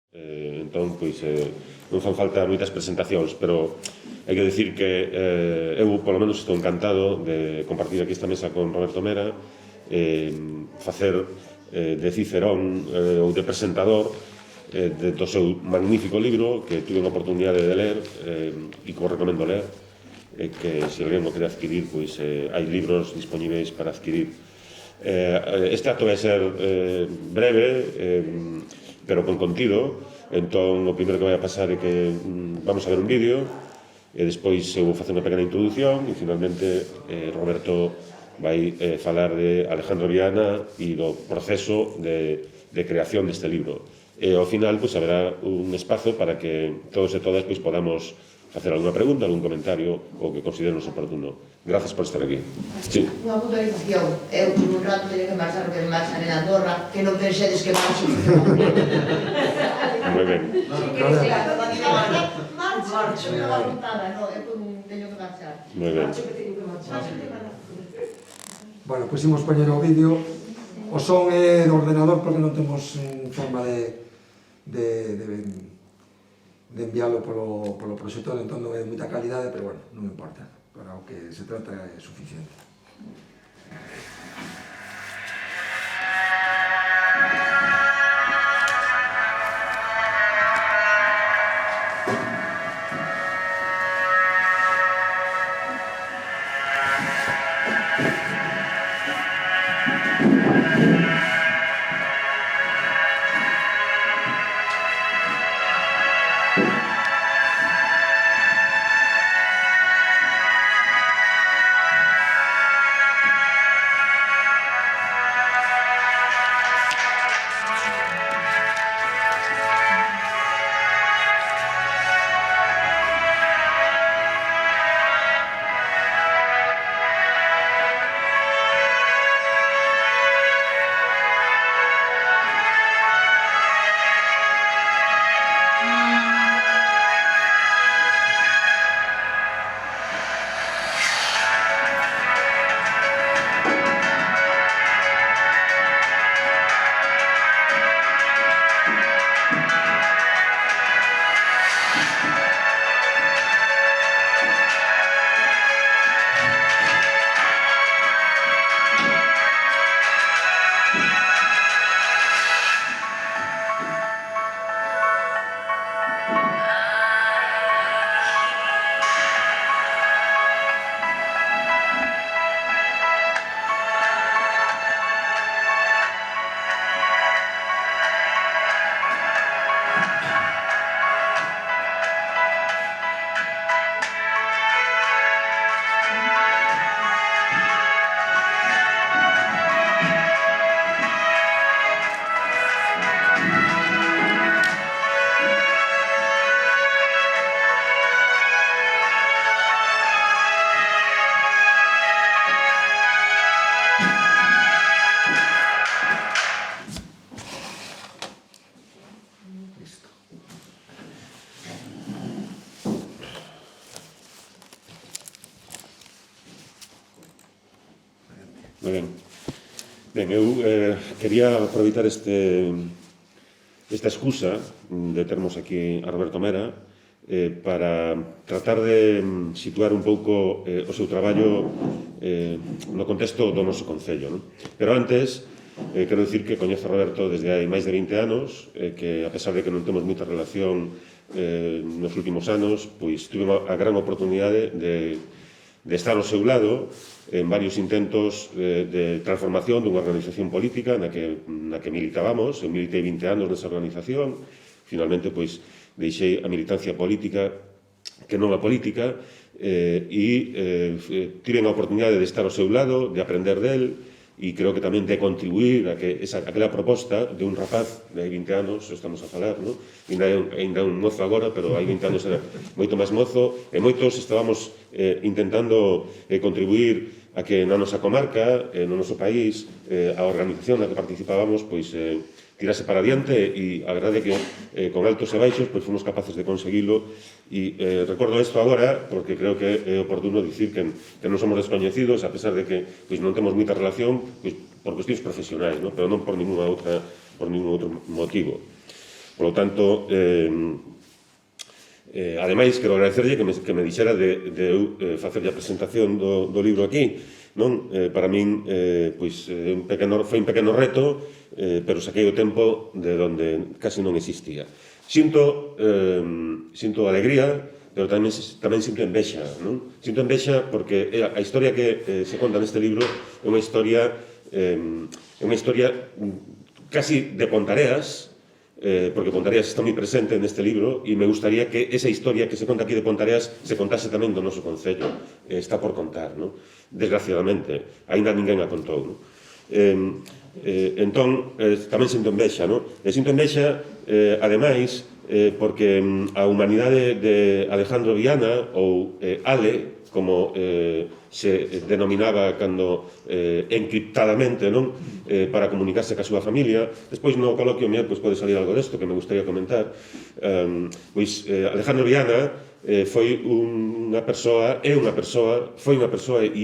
Entón, pois, non fan falta moitas presentacións, pero hai que dicir que eu, polo menos, estou encantado de compartir aquí esta mesa con Roberto Mera, facer de Cicerón ou de presentador do seu magnífico libro que tuve a oportunidade de ler e que vos recomendo ler, que se alguén o quere adquirir, pois hai libros dispoñíveis para adquirir. Este acto vai ser breve, pero con contido. Entón, o primeiro que vai a pasar é que vamos a ver un vídeo e despois eu vou facer unha pequena introdución e finalmente Roberto vai falar de Alejandro Viana e do proceso de creación deste libro. E ao final pois haberá un espazo para que todos e todas pois podamos facer alguna pregunta, algún comentario o que consideremos oportuno. Grazas por estar aquí. Sí. Unha puntualización. Eu por un rato teño que marchar porque me marchan en Andorra, que non pensedes que marcho. Moi ben. Marcho, non apuntada, non, eu teño que marchar. Moi ben. Bueno, pois imos poñer o vídeo. O son é do ordenador porque non temos forma de enviálo polo proxector, entón non é de moita calidade, pero bueno, non me importa. Para o que se trata é suficiente. Moi ben. Ben, eu quería aproveitar esta excusa de termos aquí a Roberto Mera para tratar de situar un pouco o seu traballo no contexto do noso concello, non? Pero antes, quero dicir que coñezo a Roberto desde hai máis de 20 anos, que a pesar de que non temos moita relación nos últimos anos, pois tuve a gran oportunidade de estar ao seu lado en varios intentos de transformación dunha organización política na que militábamos. Eu militei 20 anos nesa organización, finalmente pois deixei a militancia política que non a política e tiven a oportunidade de estar ao seu lado, de aprender del e creo que tamén de contribuir a que aquela proposta de un rapaz de hai 20 anos, estamos a falar, non? Ainda un mozo agora, pero hai 20 anos era moito máis mozo, e moitos estábamos intentando contribuir a que na nosa comarca, no noso país, a organización na que participábamos, pois tirase para adiante e a verdade é que con altos e baixos pois fomos capaces de conseguilo e recordo isto agora porque creo que é oportuno dicir que non somos descoñecidos a pesar de que pois non temos moita relación pois, por cuestións profesionais, ¿no? Pero non por ningún outro motivo. Por lo tanto, ademais, quero agradecerlle que me dixera de eu facerlle a presentación do libro aquí, non? Para min, pois, foi un pequeno reto, pero saquei o tempo de onde casi non existía. Sinto alegría, pero tamén sinto envexa, non? Sinto envexa porque a historia que se conta neste libro é unha historia casi de Pontareas, porque Pontareas está moi presente neste libro e me gustaría que esa historia que se conta aquí de Pontareas se contase tamén do noso concello. Está por contar, non? Desgraciadamente, aínda ninguén a contou, non? Entón, tamén sinto envexa, non? E sinto envexa, ademais, porque a humanidade de Alejandro Viana, ou Ale, como se denominaba cando encriptadamente, non? Para comunicarse ca súa familia. Despois no coloquio pode salir algo desto que me gustaría comentar. Pois Alejandro Viana foi unha persoa e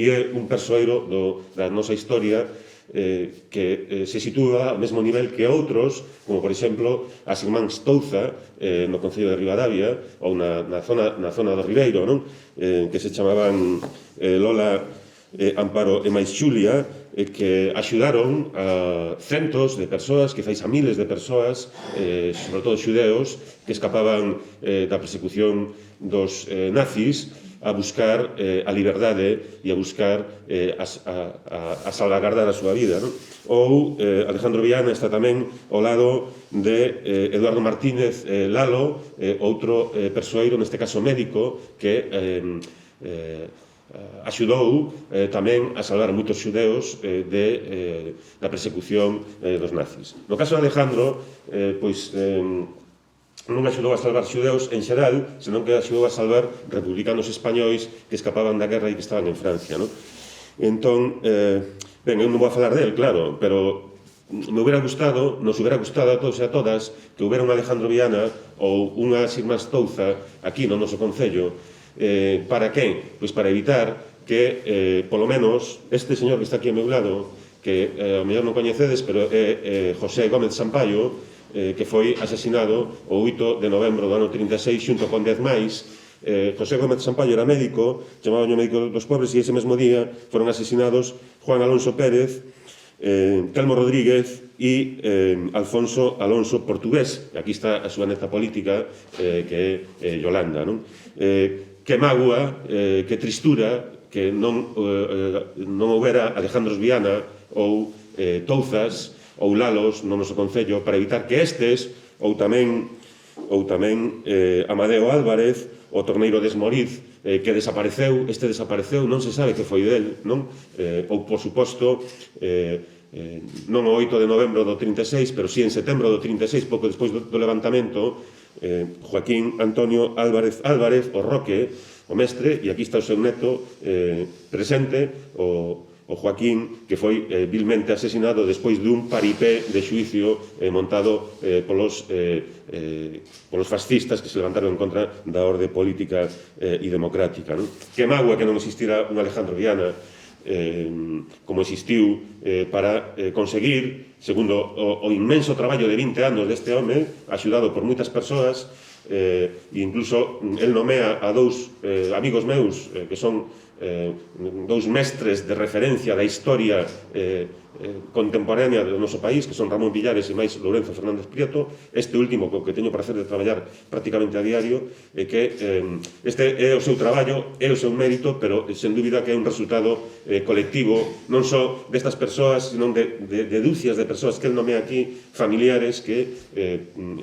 é un persoeiro da nosa historia que se sitúa ao mesmo nivel que outros, como por exemplo as irmáns Touza no concello de Ribadavia ou na zona do Ribeiro, non? Que se chamaban Lola, Amparo e máis Xulia, que axudaron a centos de persoas, quizáis a miles de persoas, sobre todo xudeos, que escapaban da persecución dos nazis, a buscar a liberdade e a buscar a salvagardar a súa vida, non? Ou Alejandro Viana está tamén ao lado de Eduardo Martínez Lalo, outro persoeiro, neste caso médico, que axudou tamén a salvar a moitos xudeos da persecución dos nazis. No caso de Alejandro, pois non axudou a salvar xudeus en xeral, senón que axudou a salvar republicanos españois que escapaban da guerra e que estaban en Francia, non? Entón, ben, eu non vou a falar del, claro, pero nos hubiera gustado a todos e a todas que houbera un Alejandro Viana ou unhas irmás Touza aquí no noso concello. Para que? Pois para evitar que, polo menos, este señor que está aquí ao meu lado, que ao mellor non coñecedes, pero é José Gómez Sampaio, que foi asesinado o 8 de novembro do ano 36 xunto con 10 máis. José Gómez Sampaio era médico, chamaban o médico dos pobres, e ese mesmo día foron asesinados Juan Alonso Pérez, Telmo Rodríguez e Alfonso Alonso Portugués. Aquí está a súa neta política, que é Yolanda, non? Que mágoa, que tristura que non houbera Alejandros Viana ou Touzas ou Lalos no noso concello para evitar que estes, ou tamén Amadeo Álvarez, o torneiro de Esmoriz, que desapareceu, non se sabe que foi del, non? Ou, por suposto, non o 8 de novembro do 36, pero si en setembro do 36, pouco despois do levantamento, Joaquín Antonio Álvarez, o Roque, o mestre, e aquí está o seu neto presente, o Joaquín, que foi vilmente asesinado despois dun paripé de xuicio montado polos fascistas que se levantaron en contra da orde política e democrática, non? Que mágoa que non existira un Alejandro Viana como existiu para conseguir, segundo o inmenso traballo de 20 anos deste home, axudado por moitas persoas, e incluso el nomea a dous amigos meus que son dous mestres de referencia da historia contemporánea do noso país, que son Ramón Villares e máis Lourenzo Fernández Prieto. Este último, co que teño o prazer de traballar prácticamente a diario, é que este é o seu traballo, é o seu mérito, pero sen dúbida que é un resultado colectivo, non só destas persoas, senón de dúcias de persoas que el nomea aquí, familiares,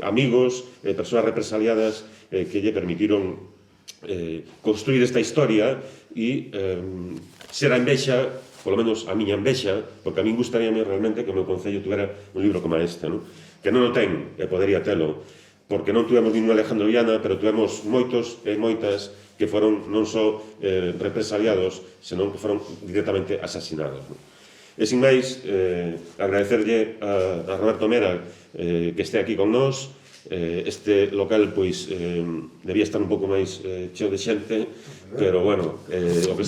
amigos, persoas represaliadas que lle permitiron construir esta historia e ser a envexa, polo menos a miña envexa, porque a min gustaríame realmente que o meu concello tivera un libro como este, non? Que non o ten, e podería telo, porque non tuvemos ningún Alejandro Viana, pero tuvemos moitos e moitas que foron non só represaliados, senón que foron directamente asasinados, non? E sin máis, agradecerlle a Roberto Mera que este aquí con nós. Este local, pois, debía estar un pouco máis cheo de xente, pero, bueno, o que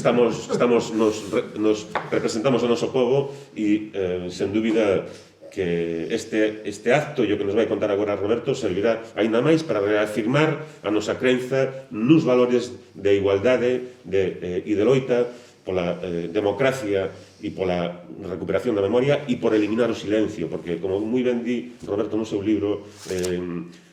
nos representamos o noso povo e, sen dúbida, que este acto e o que nos vai contar agora Roberto servirá aínda máis para reafirmar a nosa crenza nos valores de igualdade e de loita pola democracia e pola recuperación da memoria e por eliminar o silencio, porque, como moi ben di Roberto no seu libro,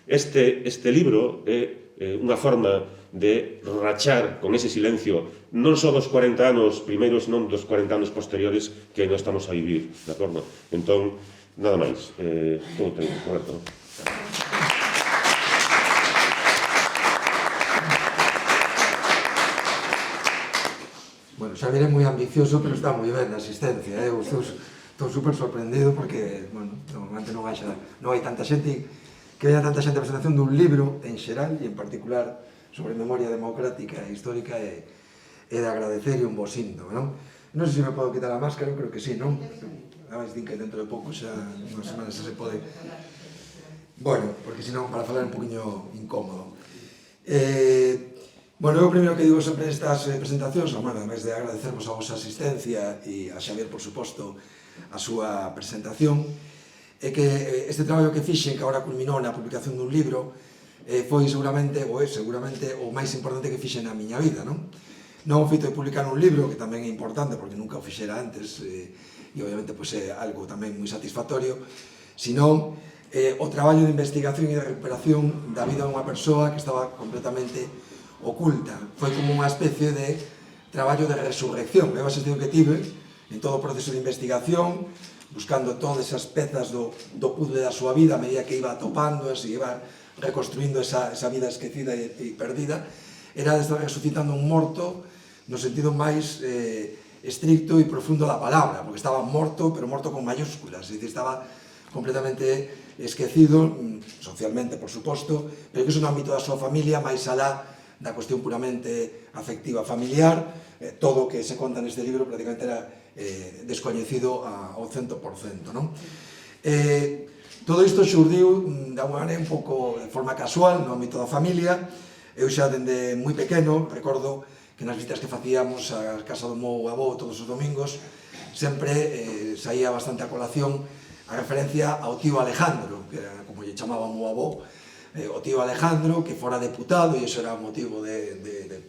este libro é unha forma de rachar con ese silencio non só dos 40 anos primeiros, senón dos 40 anos posteriores que ainda estamos a vivir, de acordo? Entón, nada máis. Todo ten, Roberto. Bueno, Xavier é moi ambicioso, pero está moi ben na asistencia. Eu estou super sorprendido porque, bueno, normalmente non hai tanta xente que veña tanta xente a presentación dun libro en xeral e en particular sobre memoria democrática e histórica é de agradecer e un bo síntoma, non? Non sei se me podo quitar a máscara, eu creo que sí, non? Ademais, din que dentro de pouco xa, unha semana xa se pode... Bueno, porque senón para falar un poquinho incómodo. Bueno, eu primeiro que digo sempre nestas presentacións, bueno, ademais de agradecervos a vosa asistencia e a Xavier, por suposto, a súa presentación, é que este traballo que fixen, que agora culminou na publicación dun libro, foi seguramente, ou é seguramente, o máis importante que fixen na miña vida, non? Non o feito de publicar un libro, que tamén é importante, porque nunca o fixera antes, e obviamente é algo tamén moi satisfactorio, senón o traballo de investigación e de recuperación da vida dunha persoa que estaba completamente oculta. Foi como unha especie de traballo de resurrección. É a sensación que tive en todo o proceso de investigación, buscando todas esas pezas do puzzle da súa vida, a medida que iba atopando, e iba reconstruindo esa vida esquecida e perdida, era de estar resucitando un morto no sentido máis estricto e profundo da palabra, porque estaba morto, pero morto con mayúsculas, é dicir, estaba completamente esquecido, socialmente, por suposto, pero que iso no ámbito da súa familia, máis alá da cuestión puramente afectiva familiar, todo o que se conta neste libro prácticamente era descoñecido ao 100%, non? Todo isto xurdiu de alguma maneira un pouco de forma casual no ámbito da familia. Eu xa dende moi pequeno recordo que nas visitas que facíamos á casa do meu avó todos os domingos sempre saía bastante a colación a referencia ao tío Alejandro, que era como lle chamaba o meu avó, o tío Alejandro, que fora deputado, e iso era motivo de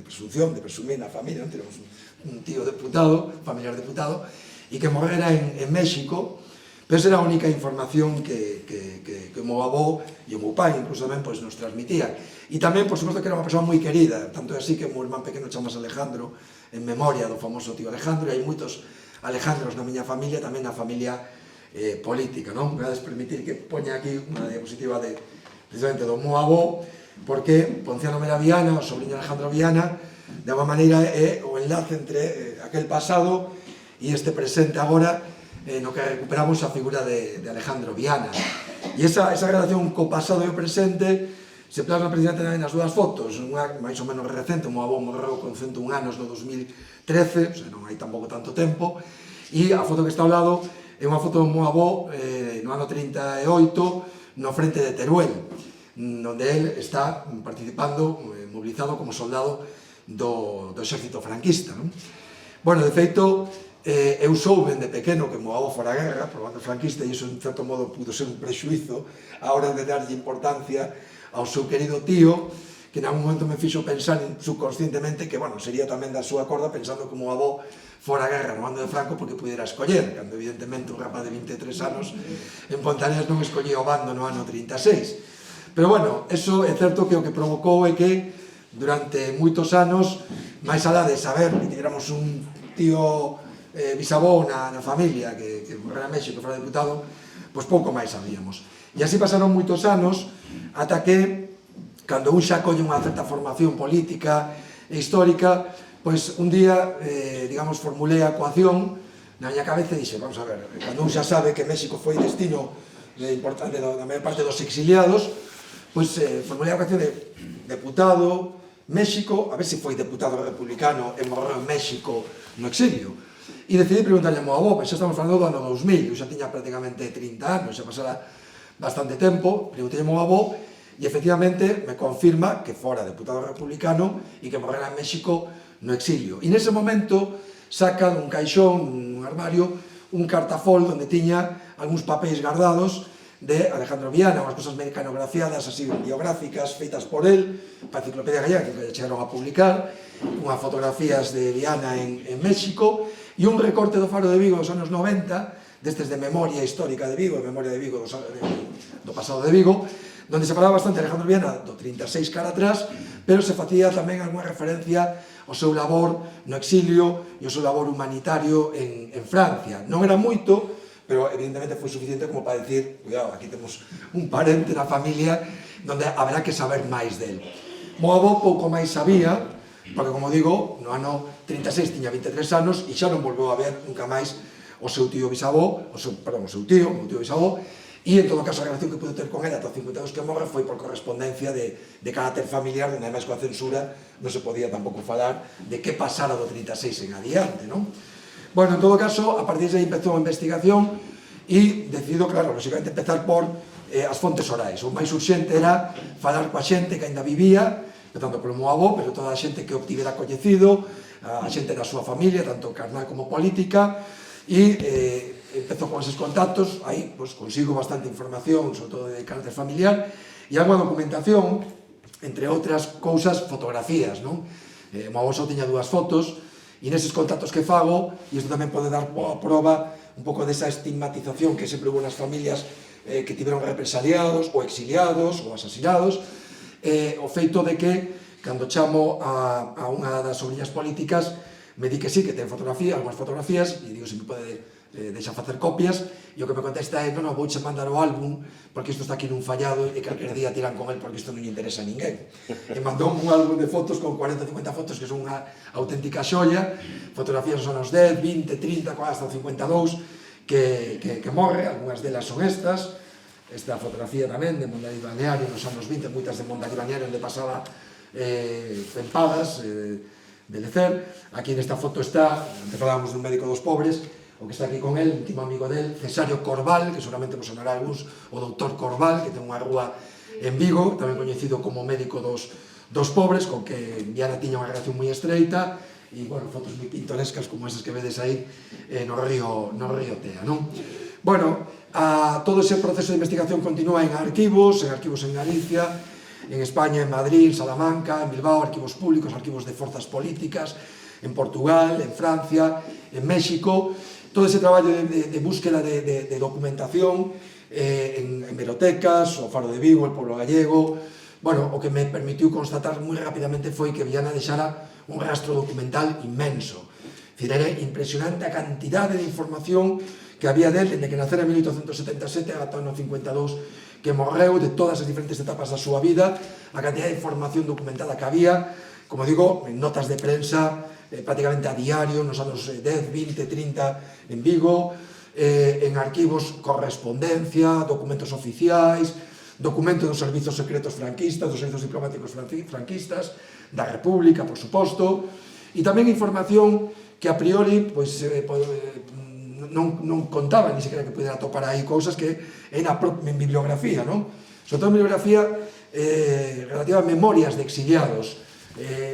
presunción, de presumir na familia, tenemos un tío deputado, familiar deputado, e que morrera en México. Pero esa era a única información que o meu avó e o meu pai, incluso tamén, nos transmitían. E tamén, por suposto, que era unha persoa moi querida, tanto é así que o meu irmán pequeno chamase Alejandro, en memoria do famoso tío Alejandro, e hai moitos Alejandros na miña familia, tamén na familia política, non? Me vades permitir que poña aquí unha diapositiva precisamente do meu avó, porque Ponciano Mera Viana, o sobrinho Alejandro Viana, de alguma maneira é o enlace entre aquel pasado e este presente agora, no que recuperamos a figura de Alejandro Viana. E esa relación co pasado e o presente se plasma precisamente nas dúas fotos, unha máis ou menos recente, o meu avó morreu con 101 anos no 2013, o sea, non hai tampouco tanto tempo, e a foto que está ao lado é unha foto do meu avó no ano 38 no frente de Teruel, onde él está participando, mobilizado como soldado do exército franquista. Bueno, de feito, eu souben de pequeno que o meu avó fora a guerra por bando franquista, e iso en certo modo pudo ser un prexuizo a hora de darlle importancia ao seu querido tío, que en algún momento me fixo pensar subconscientemente que, bueno, sería tamén da súa corda, pensando que o meu avó fora a guerra no bando de Franco porque pudera escoller, cando evidentemente un rapaz de 23 anos en Pontaneas non escollía o bando no ano 36. Pero bueno, eso é certo que o que provocou é que durante moitos anos, máis alá de saber que tiéramos un tío bisavó na familia que morrera en México, que fora deputado, pois pouco máis sabíamos. E así pasaron moitos anos ata que, cando un xa colle unha certa formación política e histórica, pois un día, digamos, formulei a ecuación na miña cabeza e dixe, vamos a ver, cando un xa sabe que México foi destino importante da maior parte dos exiliados, pois formulei a ecuación de deputado, México, a ver se foi deputado republicano e morreu en México no exilio. E decidí preguntarlle ao meu avó, pois xa estamos falando do ano 2000, eu xa tiña prácticamente 30 anos, xa pasara bastante tempo, preguntei ao meu avó, e efectivamente me confirma que fora deputado republicano e que morrera en México no exilio. E nese momento saca dun caixón, un armario, un cartafol onde tiña algúns papéis guardados de Alejandro Viana, unhas cosas mecanografiadas así biográficas feitas por él para a Enciclopedia Gallega que chegaron a publicar, unhas fotografías de Viana en México e un recorte do Faro de Vigo dos anos 90 destes de memoria histórica de Vigo, de memoria de Vigo do pasado de Vigo, donde se falaba bastante de Alejandro Viana do 36 cara atrás, pero se facía tamén algunha referencia ao seu labor no exilio e ao seu labor humanitario en Francia. Non era moito, pero evidentemente foi suficiente como para decir, cuidado, aquí temos un parente na familia donde haberá que saber máis del. Mo avó pouco máis sabía, porque, como digo, no ano 36 tiña 23 anos e xa non volveu a ver nunca máis o seu tío bisavó, o seu tío bisavó, e en todo caso a relación que pude ter con ele ata 52 que morre foi por correspondencia de carácter familiar, onde ademais coa censura non se podía tampouco falar de que pasara do 36 en adiante, non? Bueno, en todo caso, a partir de aí empezou a investigación e decidido, claro, lógicamente empezar por as fontes orais. O máis urxente era falar coa xente que ainda vivía, tanto polo meu avó, pero toda a xente que obtivera coñecido, a xente da súa familia, tanto carnal como política, e empezou con eses contactos, aí consigo bastante información, sobre todo de carácter familiar, e algo documentación, entre outras cousas, fotografías, non? O avó só tiña 2 fotos, e neses contactos que fago, e isto tamén pode dar a prova un pouco desa estigmatización que sempre hubo nas familias que tiveron represaliados, ou exiliados, ou asasinados, o feito de que, cando chamo a unha das sobrinhas políticas, me di que sí, que ten fotografía, algunhas fotografías, e digo se me pode deixar facer copias, e o que me contesta é, non, vouche mandar o álbum, porque isto está aquí nun fallado, e calquer día tiran con el, porque isto non lle interesa a ninguén. E mandou un álbum de fotos con 40-50 fotos, que son unha auténtica xoia, fotografías son os 10, 20, 30, hasta 52, que morre, algunhas delas son estas, esta fotografía tamén de Mondariz Balneario nos anos 20, moitas de Mondariz Balneario onde pasaba tempadas de lecer. Aquí nesta foto está, antes falábamos dun médico dos pobres, o que está aquí con el, íntimo amigo del, Cesario Corval, que seguramente vos sonará algúns, o doutor Corval, que ten unha rúa en Vigo, tamén coñecido como médico dos pobres, con que Viana tiña unha relación moi estreita, e, bueno, fotos moi pintorescas como esas que vedes aí no río Tea, non? Bueno, todo ese proceso de investigación continúa en arquivos en Galicia, en España, en Madrid, en Salamanca, en Bilbao, arquivos públicos, arquivos de forzas políticas, en Portugal, en Francia, en México. Todo ese traballo de búsqueda de documentación en hemerotecas, o Faro de Vigo, el Pueblo Gallego. Bueno, o que me permitiu constatar moi rapidamente foi que Viana deixara un rastro documental inmenso. Era impresionante a cantidade de información que había del desde que nacera en 1877 ata o ano 52 que morreu, de todas as diferentes etapas da súa vida, a cantidad de información documentada que había, como digo, en notas de prensa, prácticamente a diario, nos anos 10, 20, 30 en Vigo, en arquivos correspondencia, documentos oficiais, documentos dos servizos secretos franquistas, dos servizos diplomáticos franquistas, da República, por suposto, e tamén información que a priori non contaba, ni siquiera que pudera topar aí cousas que en bibliografía, non? Sobre todo en bibliografía relativa a memorias de exiliados,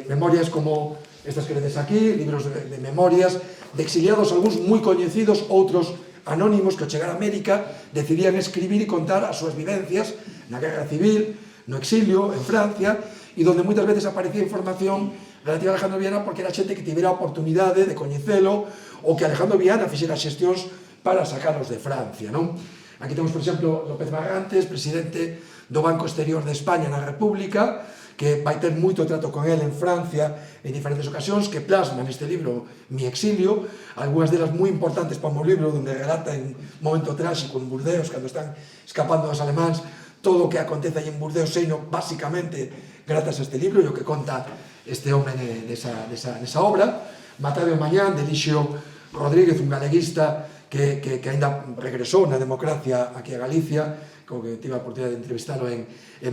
memorias como estas que vedes aquí, libros de memorias de exiliados, algúns moi coñecidos, outros anónimos que ao chegar a América decidían escribir e contar as súas vivencias na guerra civil, no exilio, en Francia, e donde moitas veces aparecía información relativa a Alejandro Viana porque era xente que tivera a oportunidade de coñecelo ou que Alejandro Viana fixera xestións para sacarlos de Francia, non? Aquí temos, por exemplo, López Barrantes, presidente do Banco Exterior de España na República, que vai ter moito trato con ele en Francia en diferentes ocasións, que plasma neste libro Mi exilio, algunhas delas moi importantes para o meu libro, onde relata en un momento tráxico en Burdeos, cando están escapando os alemáns, todo o que acontece aí en Burdeos, seino basicamente gratas a este libro e o que conta este home nesa obra. Matado mañán, de Lixio Rodríguez, un galeguista que ainda regresou na democracia aquí a Galicia, que tive a oportunidade de entrevistalo en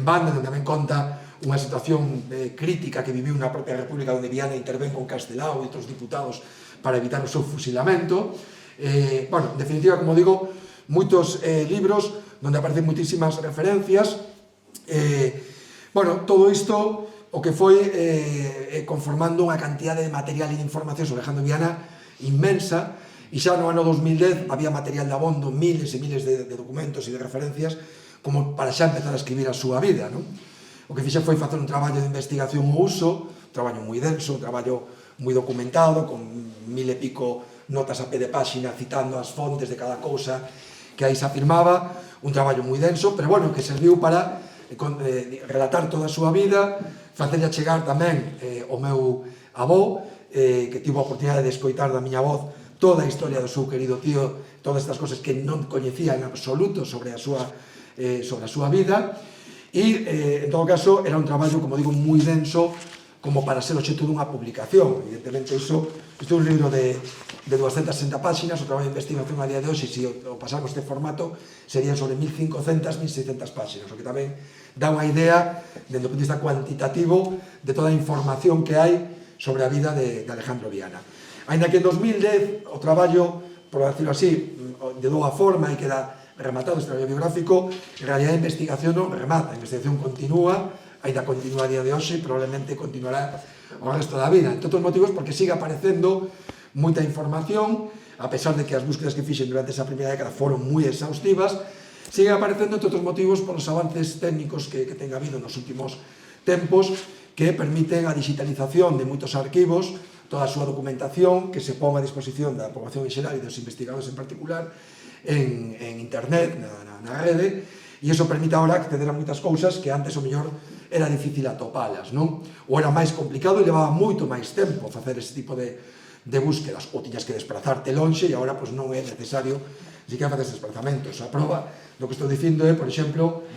Banda, onde tamén conta unha situación crítica que viviu na propia República, onde Viana intervén con Castelao e outros diputados para evitar o seu fusilamento. Bueno, en definitiva, como digo, moitos libros onde aparecen moitísimas referencias. Bueno, todo isto o que foi conformando unha cantidade de material e de información sobre Alejandro Viana inmensa, E xa no ano 2010 había material de abondo, miles e miles de documentos e de referencias como para xa empezar a escribir a súa vida, non? O que fixe foi facer un traballo de investigación ao uso, un traballo moi denso, un traballo moi documentado, con 1000 e pico notas a pé de páxina citando as fontes de cada cousa que aí se afirmaba, un traballo moi denso, pero bueno, que serviu para relatar toda a súa vida, facerlle chegar tamén o meu avó, que tivo a oportunidade de escoitar da miña voz toda a historia do seu querido tío, todas estas cosas que non coñecía en absoluto sobre a súa vida, e, en todo caso, era un traballo, como digo, moi denso como para ser obxecto dunha publicación. Evidentemente, isto é un libro de 260 páxinas, o traballo de investigación a día de hoxe, se o pasamos este formato, serían sobre 1500, 1600 páxinas, o que tamén dá unha idea, dende o punto de vista cuantitativo, de toda a información que hai sobre a vida de Alejandro Viana. Ainda que en 2010 o traballo, por decirlo así, de dunha forma e queda rematado este traballo biográfico, en realidad a investigación non remata, a investigación continúa, ainda continúa a día de hoxe e probablemente continuará o resto da vida. Entre outros motivos porque sigue aparecendo moita información, a pesar de que as búsquedas que fixen durante esa primeira década foron moi exhaustivas, sigue aparecendo entre outros motivos por os avances técnicos que ten habido nos últimos tempos que permiten a digitalización de moitos arquivos, toda a súa documentación que se pon a disposición da poboación en xeral e dos investigadores en particular en internet, na rede, e iso permite agora acceder a moitas cousas que antes o mellor era difícil atopalas, non? Ou era máis complicado e levaba moito máis tempo facer ese tipo de búsquedas, ou tiñas que desplazarte lonxe e agora pois non é necesario siquiera facer desplazamentos. A prova do que estou dicindo é, por exemplo,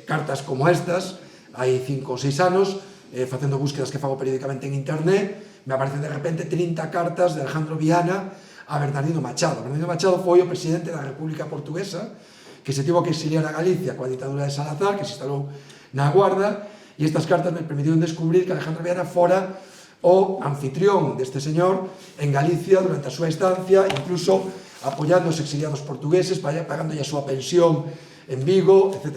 cartas como estas, hai 5 ou 6 anos, facendo búsquedas que fago periódicamente en internet, me aparecen de repente 30 cartas de Alejandro Viana a Bernardino Machado. Bernardino Machado foi o presidente da República Portuguesa que se tivo que exiliar a Galicia coa ditadura de Salazar, que se instalou na Guarda, e estas cartas me permitiron descubrir que Alejandro Viana fora o anfitrión deste señor en Galicia durante a súa estancia, incluso apoiando os exiliados portugueses, pagándolle a súa pensión en Vigo, etc.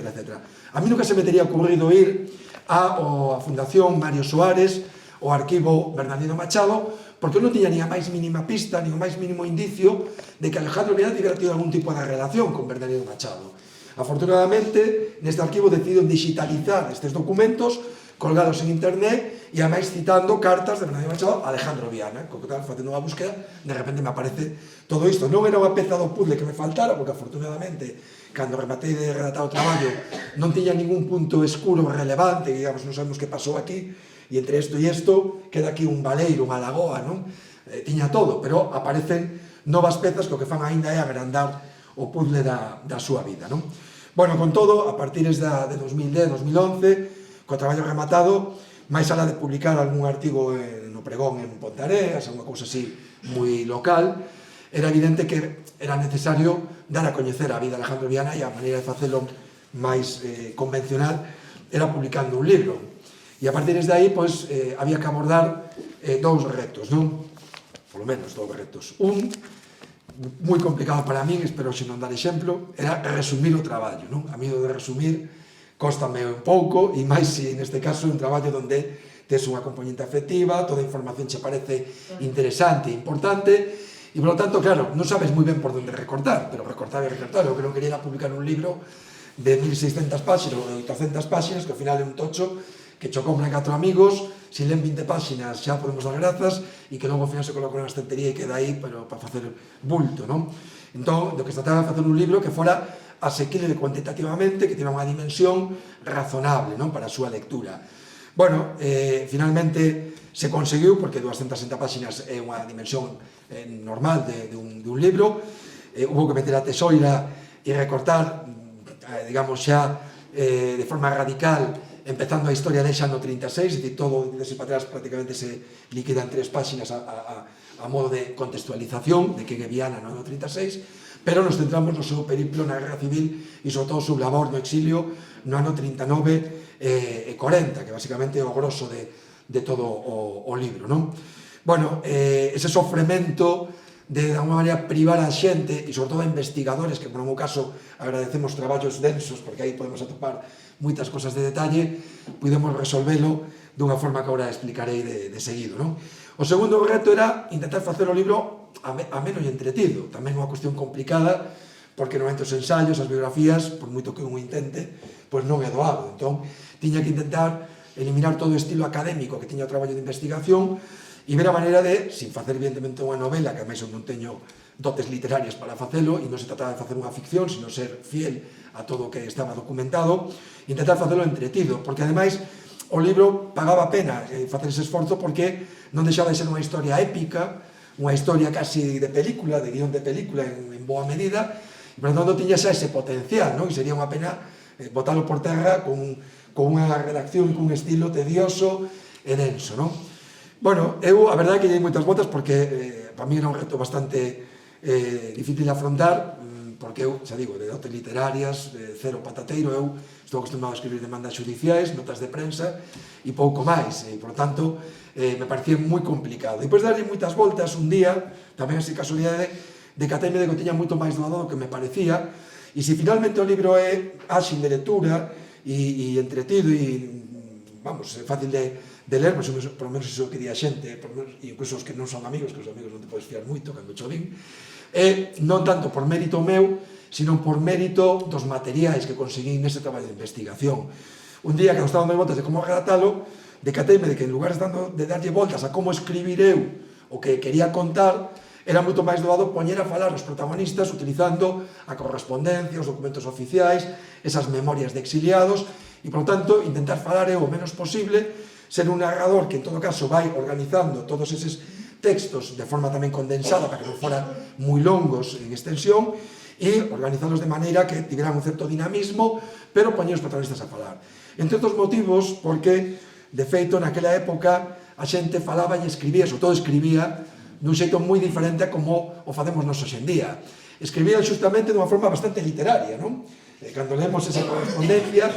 A mí nunca se me tería ocurrido ir a Fundación Mario Soares, o arquivo Bernardino Machado, porque non tiña nin a máis mínima pista, nin o máis mínimo indicio de que Alejandro Viana tivera tido algún tipo de relación con Bernardino Machado. Afortunadamente, neste arquivo decidiron digitalizar estes documentos, colgados en internet, e ademais citando cartas de Bernardino Machado a Alejandro Viana, co que tal, facendo unha búsqueda, de repente me aparece todo isto. Non era unha peza do puzzle que me faltara, porque afortunadamente, cando rematei de redactar o traballo, non tiña ningún punto escuro relevante, digamos, non sabemos que pasou aquí, e entre isto e isto queda aquí un valeiro, unha lagoa, non? Tiña todo, pero aparecen novas pezas que o que fan aínda é agrandar o puzzle da súa vida, non? Bueno, con todo, a partir de 2010, 2011, co traballo rematado, máis alá de publicar algún artigo no Pregón en Pontareas, unha cousa así moi local, era evidente que era necesario dar a coñecer a vida de Alejandro Viana e a maneira de facelo máis convencional era publicando un libro. E a partir de aí, pois, había que abordar dous retos, non? Polo menos dous retos. Un, moi complicado para min, espero xe non dar exemplo, era resumir o traballo, non? A mí o de resumir cóstame un pouco, e máis se neste caso é un traballo onde tes unha componente afectiva, toda a información che parece interesante e importante, e, por lo tanto, claro, non sabes moi ben por onde recortar, pero recortar e recortar. O que non quería era publicar un libro de 1600 páxinas ou de 800 páxinas, que ao final é un tocho que cho compran 4 amigos, se len 20 páxinas xa podemos dar grazas, e que logo ao final se coloca na estantería e queda aí para facer bulto, non? Entón, do que se trataba de facer un libro que fora asequible cuantitativamente, que tivera unha dimensión razonable, non, para a súa lectura. Bueno, finalmente se conseguiu, porque 260 páxinas é unha dimensión normal de un libro, hubo que meter a tesoira e recortar, digamos xa, de forma radical, empezando a historia de xa no 36, é dicir, todo dese para atrás prácticamente se liquida en 3 páxinas a modo de contextualización de que é Viana no ano 36, pero nos centramos no seu periplo na Guerra Civil e sobre todo o seu labor no exilio no ano 39 e 40, que basicamente é o grosso de todo o libro, non? Bueno, ese sofrimento de alguma maneira privar a xente e sobre todo a investigadores, que por un caso agradecemos traballos densos, porque aí podemos atopar moitas cosas de detalle, pudemos resolvelo dunha forma que agora explicarei de seguido, non? O segundo reto era intentar facer o libro ameno e entretido, tamén unha cuestión complicada, porque normalmente os ensaios, as biografías, por moito que un intente, pois non é doado. Entón, tiña que intentar eliminar todo o estilo académico que tiña o traballo de investigación e ver a maneira de, sin facer evidentemente unha novela, que a máis eu non teño dotes literarias para facelo, e non se trataba de facer unha ficción, sino ser fiel a todo o que estaba documentado, intentar facelo entretido, porque ademais o libro pagaba pena facer ese esforzo porque non deixaba de ser unha historia épica, unha historia casi de película, de guión de película en boa medida, e por tanto tiña xa ese potencial, non? E sería unha pena botalo por terra con unha redacción e con un estilo tedioso e denso, non? Bueno, eu a verdade é que lle dei moitas voltas porque para mí era un reto bastante difícil de afrontar, porque eu, xa digo, de dotes literarias, cero patateiro, eu estou acostumado a escribir demandas judiciais, notas de prensa e pouco máis, e por tanto me parecía moi complicado. Depois de darlle moitas voltas, un día, tamén así casualidade, decateime de que tiña moito máis doado do que me parecía, e se finalmente o libro é áxil de lectura e entretido e, vamos, é fácil de ler, por lo menos iso que di a xente, incluso os que non son amigos, que os amigos non te podes fiar moito, cando cho din, non tanto por mérito meu, sino por mérito dos materiais que conseguín nese traballo de investigación. Un día que nos estaba dando voltas de como relatalo, decateime de que en lugar de darlle voltas a como escribir eu o que quería contar, era moito máis doado poñer a falar os protagonistas utilizando a correspondencia, os documentos oficiais, esas memorias de exiliados, e, por tanto, intentar falar eu o menos posible, ser un narrador que, en todo caso, vai organizando todos eses textos de forma tamén condensada para que non foran moi longos en extensión, e organizarlos de maneira que tiveran un certo dinamismo, pero poñer os protagonistas a falar. Entre outros motivos, porque, de feito, naquela época, a xente falaba e escribía, sobre todo escribía, dun xeito moi diferente a como o facemos nos hoxe en día. Escribían justamente dunha forma bastante literaria, non? Cando leemos esa correspondencia,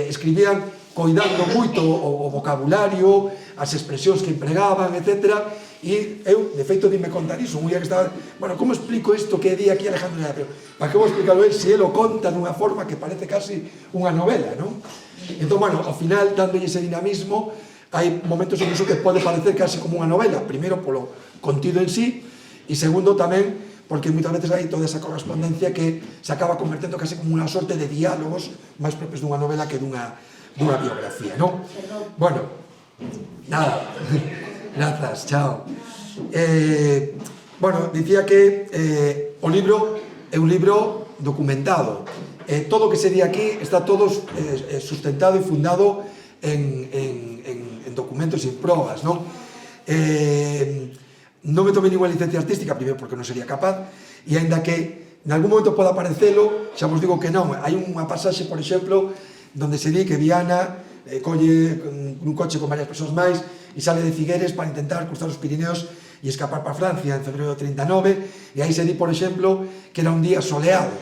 escribían coidando moito o vocabulario, as expresións que empregaban, etc. E eu, de feito, dime contar iso, un día que estaba, bueno, como explico isto que di aquí Alejandro Llana? Pero, para que vou explicarlo él, se él o conta dunha forma que parece casi unha novela, non? Entón, bueno, ao final, dándolle ese dinamismo, hai momentos incluso que pode parecer casi como unha novela, primeiro polo contido en sí, e segundo tamén porque moitas veces hai toda esa correspondencia que se acaba convertendo casi como unha sorte de diálogos máis propios dunha novela que dunha biografía, non? Bueno, nada, grazas, chao. Bueno, dicía que o libro é un libro documentado. Todo o que se di aquí está todo sustentado e fundado en documentos e en probas, non? Non me tomei ninguna licencia artística, primeiro porque non sería capaz, e aínda que en algún momento poda parecelo, xa vos digo que non. Hai unha pasaxe, por exemplo, donde se di que Viana colle un coche con varias persoas máis e sale de Figueres para intentar cruzar os Pirineos e escapar para Francia en febrero de 39, e aí se di, por exemplo, que era un día soleado,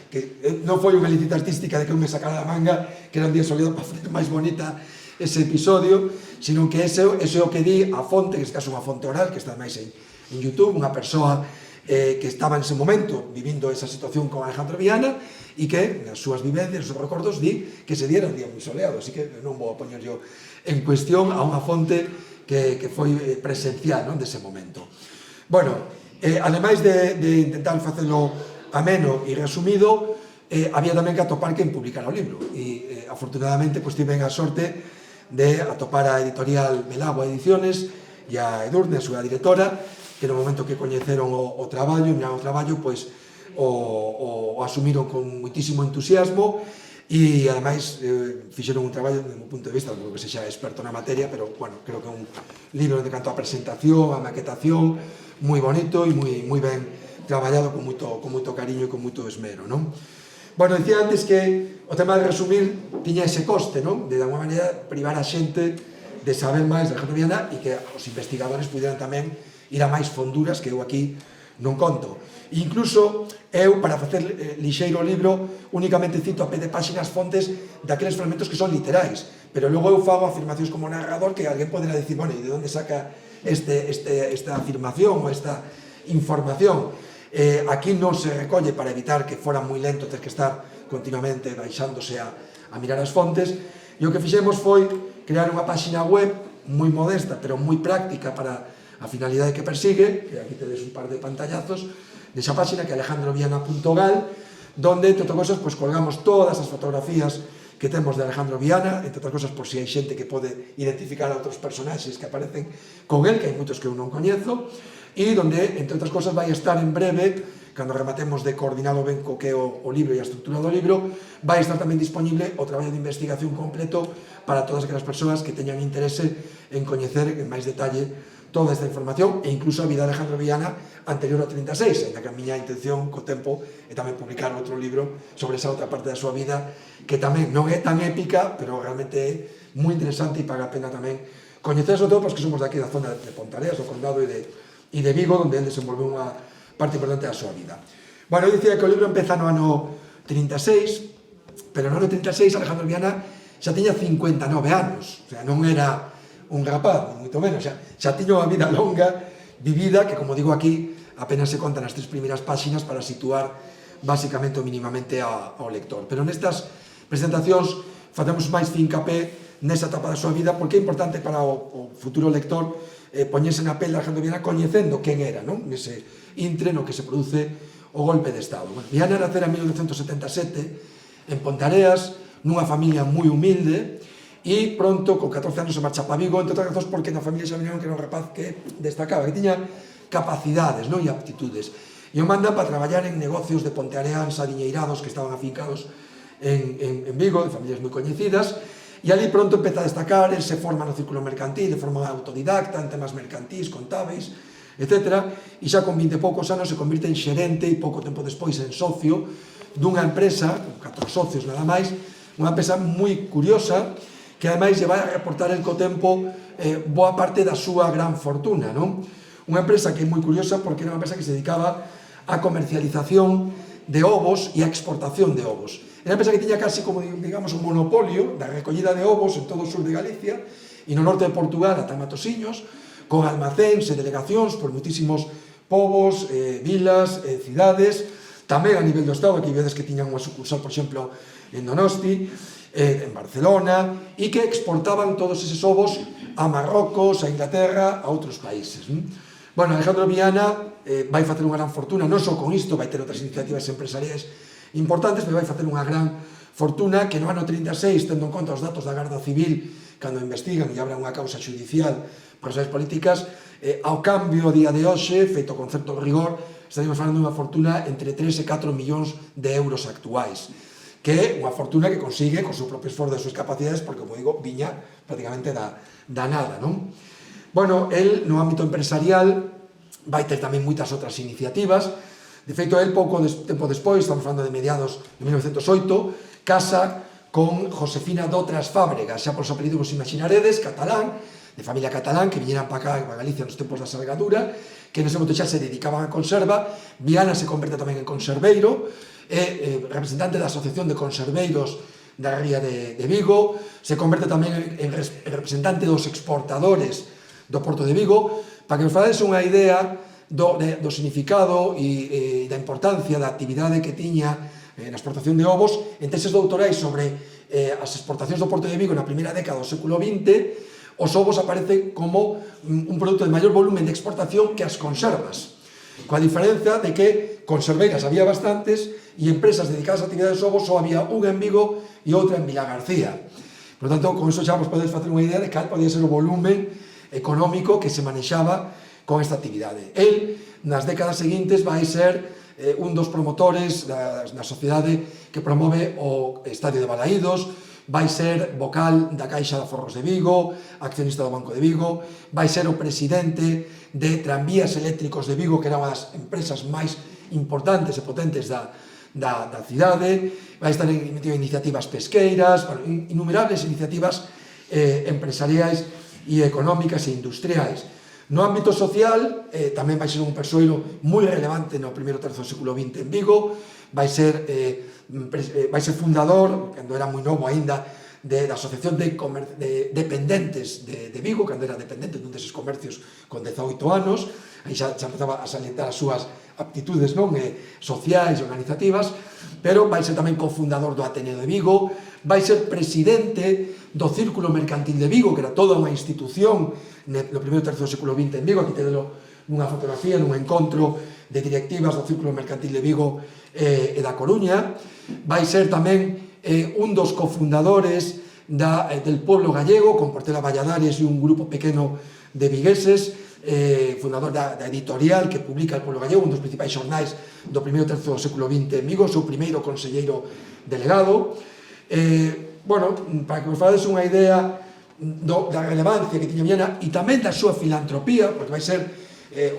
que non foi unha licencia artística de que eu me sacara da manga, que era un día soleado para facer máis bonita ese episodio, sino que ese é o que di a fonte, que é caso unha fonte oral, que está máis en YouTube, unha persoa que estaba en ese momento vivindo esa situación con Alejandro Viana e que, nas súas vivencias, nos seus recordos, di que se diera un día moi soleado, así que non vou a poñer yo en cuestión a unha fonte que foi presencial, non, dese momento. Bueno, ademais de intentar facelo ameno e resumido, había tamén que atopar quen publicara o libro, e afortunadamente tiven a sorte de atopar a editorial Melagua Ediciones e a Edurne, a súa directora, que no momento que coñeceron o traballo, pois o asumiron con moitísimo entusiasmo e ademais fixeron un traballo desde o meu punto de vista, non que sexa experto na materia, pero bueno, creo que é un libro de canto a presentación, a maquetación, moi bonito e moi ben traballado con moito cariño e con moito esmero, non? Bueno, dicía antes que o tema de resumir tiña ese coste, non? De alguma maneira privar a xente de saber máis de Alejandro Viana e que os investigadores pudieran tamén ir a máis fonduras que eu aquí non conto. E incluso eu, para facer lixeiro o libro, únicamente cito a pé de páxinas fontes daqueles fragmentos que son literais, pero logo eu fago afirmacións como narrador que alguén poderá dicir, bueno, e de onde saca esta afirmación ou esta información? Aquí non se recolle para evitar que fora moi lento ter que estar continuamente baixándose a mirar as fontes, E o que fixemos foi crear unha páxina web moi modesta, pero moi práctica para a finalidade que persigue, que aquí tedes un par de pantallazos, desa páxina que é alejandroviana.gal, donde, entre outras cosas, colgamos todas as fotografías que temos de Alejandro Viana, entre outras cosas, por si hai xente que pode identificar a outros personaxes que aparecen con el, que hai moitos que eu non coñezo, e donde, entre outras cosas, vai estar en breve, cando rematemos de coordinalo ben co que é o libro e a estrutura do libro, vai estar tamén disponible o traballo de investigación completo para todas aquelas persoas que teñan interese en coñecer en máis detalle toda esta información e incluso a vida de Alejandro Viana anterior ao 36, en que a miña intención co tempo é tamén publicar outro libro sobre esa outra parte da súa vida que tamén non é tan épica, pero realmente é moi interesante e paga a pena tamén coñecer, sobre todo, que somos daqui da zona de Pontareas, do Condado e de Vigo, onde ele desenvolveu unha parte importante da súa vida. Bueno, eu dicía que o libro empeza no ano 36, pero no ano 36 Alejandro Viana xa tiña 59 anos, o sea, non era un rapaz, moito menos, xa tiña unha vida longa, vivida, que, como digo aquí, apenas se contan as 3 primeiras páxinas para situar basicamente ou mínimamente ao lector. Pero nestas presentacións facemos máis fincapé nesa etapa da súa vida, porque é importante para o futuro lector poñerse na pele de Alejandro Viana coñecendo quen era, non? Nese intre no que se produce o golpe de Estado. Bueno, Viana nacera en 1977 en Pontareas, nunha familia moi humilde, e pronto, con 14 anos, se marcha para Vigo, entre outras razóns porque na familia xa vinieron que era un rapaz que destacaba, que tiña capacidades, non, e aptitudes. E o manda para traballar en negocios de ponteareans adiñeirados que estaban afincados en Vigo, de familias moi coñecidas, e ali pronto empeza a destacar, el se forma no círculo mercantil, de forma autodidacta, en temas mercantís, contáveis, etc. E xa con 20 e poucos anos se convirte en xerente e pouco tempo despois en socio dunha empresa, con 4 socios nada máis, unha empresa moi curiosa, que ademais lle vai a reportar el co tempo boa parte da súa gran fortuna, non? Unha empresa que é moi curiosa porque era unha empresa que se dedicaba á comercialización de ovos e á exportación de ovos. Era unha empresa que tiña casi como, digamos, un monopolio da recollida de ovos en todo o sur de Galicia e no norte de Portugal ata Matosiños, con almacéns e delegacións por moitísimos povos, vilas, cidades, tamén a nivel do Estado, aquí vedes que tiñan unha sucursal, por exemplo, en Donosti, en Barcelona, e que exportaban todos eses ovos a Marrocos, a Inglaterra, a outros países. Bueno, Alejandro Viana vai facer unha gran fortuna, non só con isto, vai ter outras iniciativas empresariais importantes, pero vai facer unha gran fortuna que no ano 36, tendo en conta os datos da Garda Civil, cando investigan e abran unha causa judicial por razones políticas, ao cambio a día de hoxe, feito con certo rigor, estaríamos falando dunha fortuna entre 3 e 4 millóns de euros actuais, que é unha fortuna que consigue con seu propio esforzo e súas capacidades, porque, como digo, viña prácticamente da nada, non? Bueno, el, no ámbito empresarial, vai ter tamén moitas outras iniciativas. De feito, el pouco tempo despois, estamos falando de mediados de 1908, casa con Josefina Dotras Fábregas, xa por os apelidos vos imaginaredes, catalán, de familia catalán, que viñeran para cá, para Galicia, nos tempos da salgadura, que nese momento xa se dedicaban a conserva. Viana se converte tamén en conserveiro, é representante da Asociación de Conserveiros da Ría de Vigo, se converte tamén en representante dos exportadores do Porto de Vigo, para que vos fadades unha idea do significado e da importancia da actividade que tiña na exportación de ovos. En teses doutorais sobre as exportacións do Porto de Vigo na primeira década do século XX, os ovos aparecen como un produto de maior volumen de exportación que as conservas, coa diferencia de que conserveiras había bastantes e empresas dedicadas a actividades de ovos só había unha en Vigo e outra en Vilagarcía. Por tanto, con iso xa vos podedes facer unha idea de cal podía ser o volumen económico que se manexaba con esta actividade. El, nas décadas seguintes, vai ser un dos promotores da sociedade que promove o Estadio de Balaídos, vai ser vocal da Caixa de Aforros de Vigo, accionista do Banco de Vigo, vai ser o presidente de Tranvías Eléctricos de Vigo, que era unha das empresas máis importantes e potentes da cidade, vai estar metido en iniciativas pesqueiras, innumerables iniciativas empresariais e económicas e industriais. No ámbito social, tamén vai ser un persoeiro moi relevante no primeiro terzo do século XX en Vigo, vai ser fundador, cando era moi novo aínda, da Asociación de Dependentes de Vigo, cando era dependente dun deses comercios con 18 anos, aí xa empezaba a salientar as súas aptitudes sociais e organizativas, pero vai ser tamén cofundador do Ateneo de Vigo, vai ser presidente do Círculo Mercantil de Vigo, que era toda unha institución no primeiro terzo do século XX en Vigo. Aquí tedelo nunha fotografía, nun encontro de directivas do Círculo Mercantil de Vigo e da Coruña. Vai ser tamén un dos cofundadores del Pueblo Gallego, con Portela Valladares e un grupo pequeno de vigueses, fundador da editorial que publica El Pueblo Gallego, un dos principais xornais do primeiro terzo do século XX en Vigo, o seu primeiro conselleiro delegado. Bueno, para que vos fades unha idea da relevancia que tiña Viana e tamén da súa filantropía, porque vai ser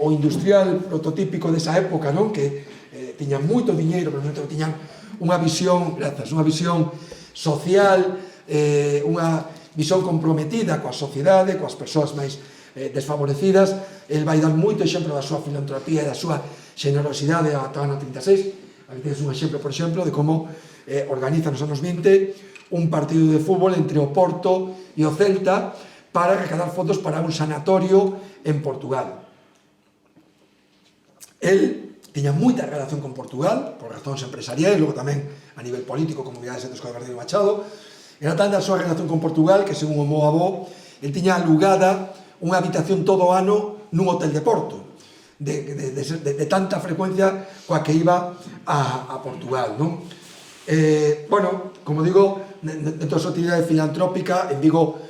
o industrial prototípico desa época, non? Que tiñan moito diñeiro, pero non tiñan unha visión, unha visión social, unha visión comprometida coa sociedade, coas persoas máis desfavorecidas. El vai dar moito exemplo da súa filantropía e da súa xenerosidade ata o ano 36. Aquí tens un exemplo, por exemplo, de como organiza nos anos 20 un partido de fútbol entre o Porto e o Celta para recadar fondos para un sanatorio en Portugal. El tiña moita relación con Portugal, por razóns empresariais, logo tamén a nivel político, como virades antes co Bernardo Machado. Era tan da súa relación con Portugal que, según o meu avó, el tiña alugada unha habitación todo o ano nun hotel de Porto, de tanta frecuencia coa que iba a Portugal, non? Bueno, como digo, dentro da súa actividade filantrópica, en Vigo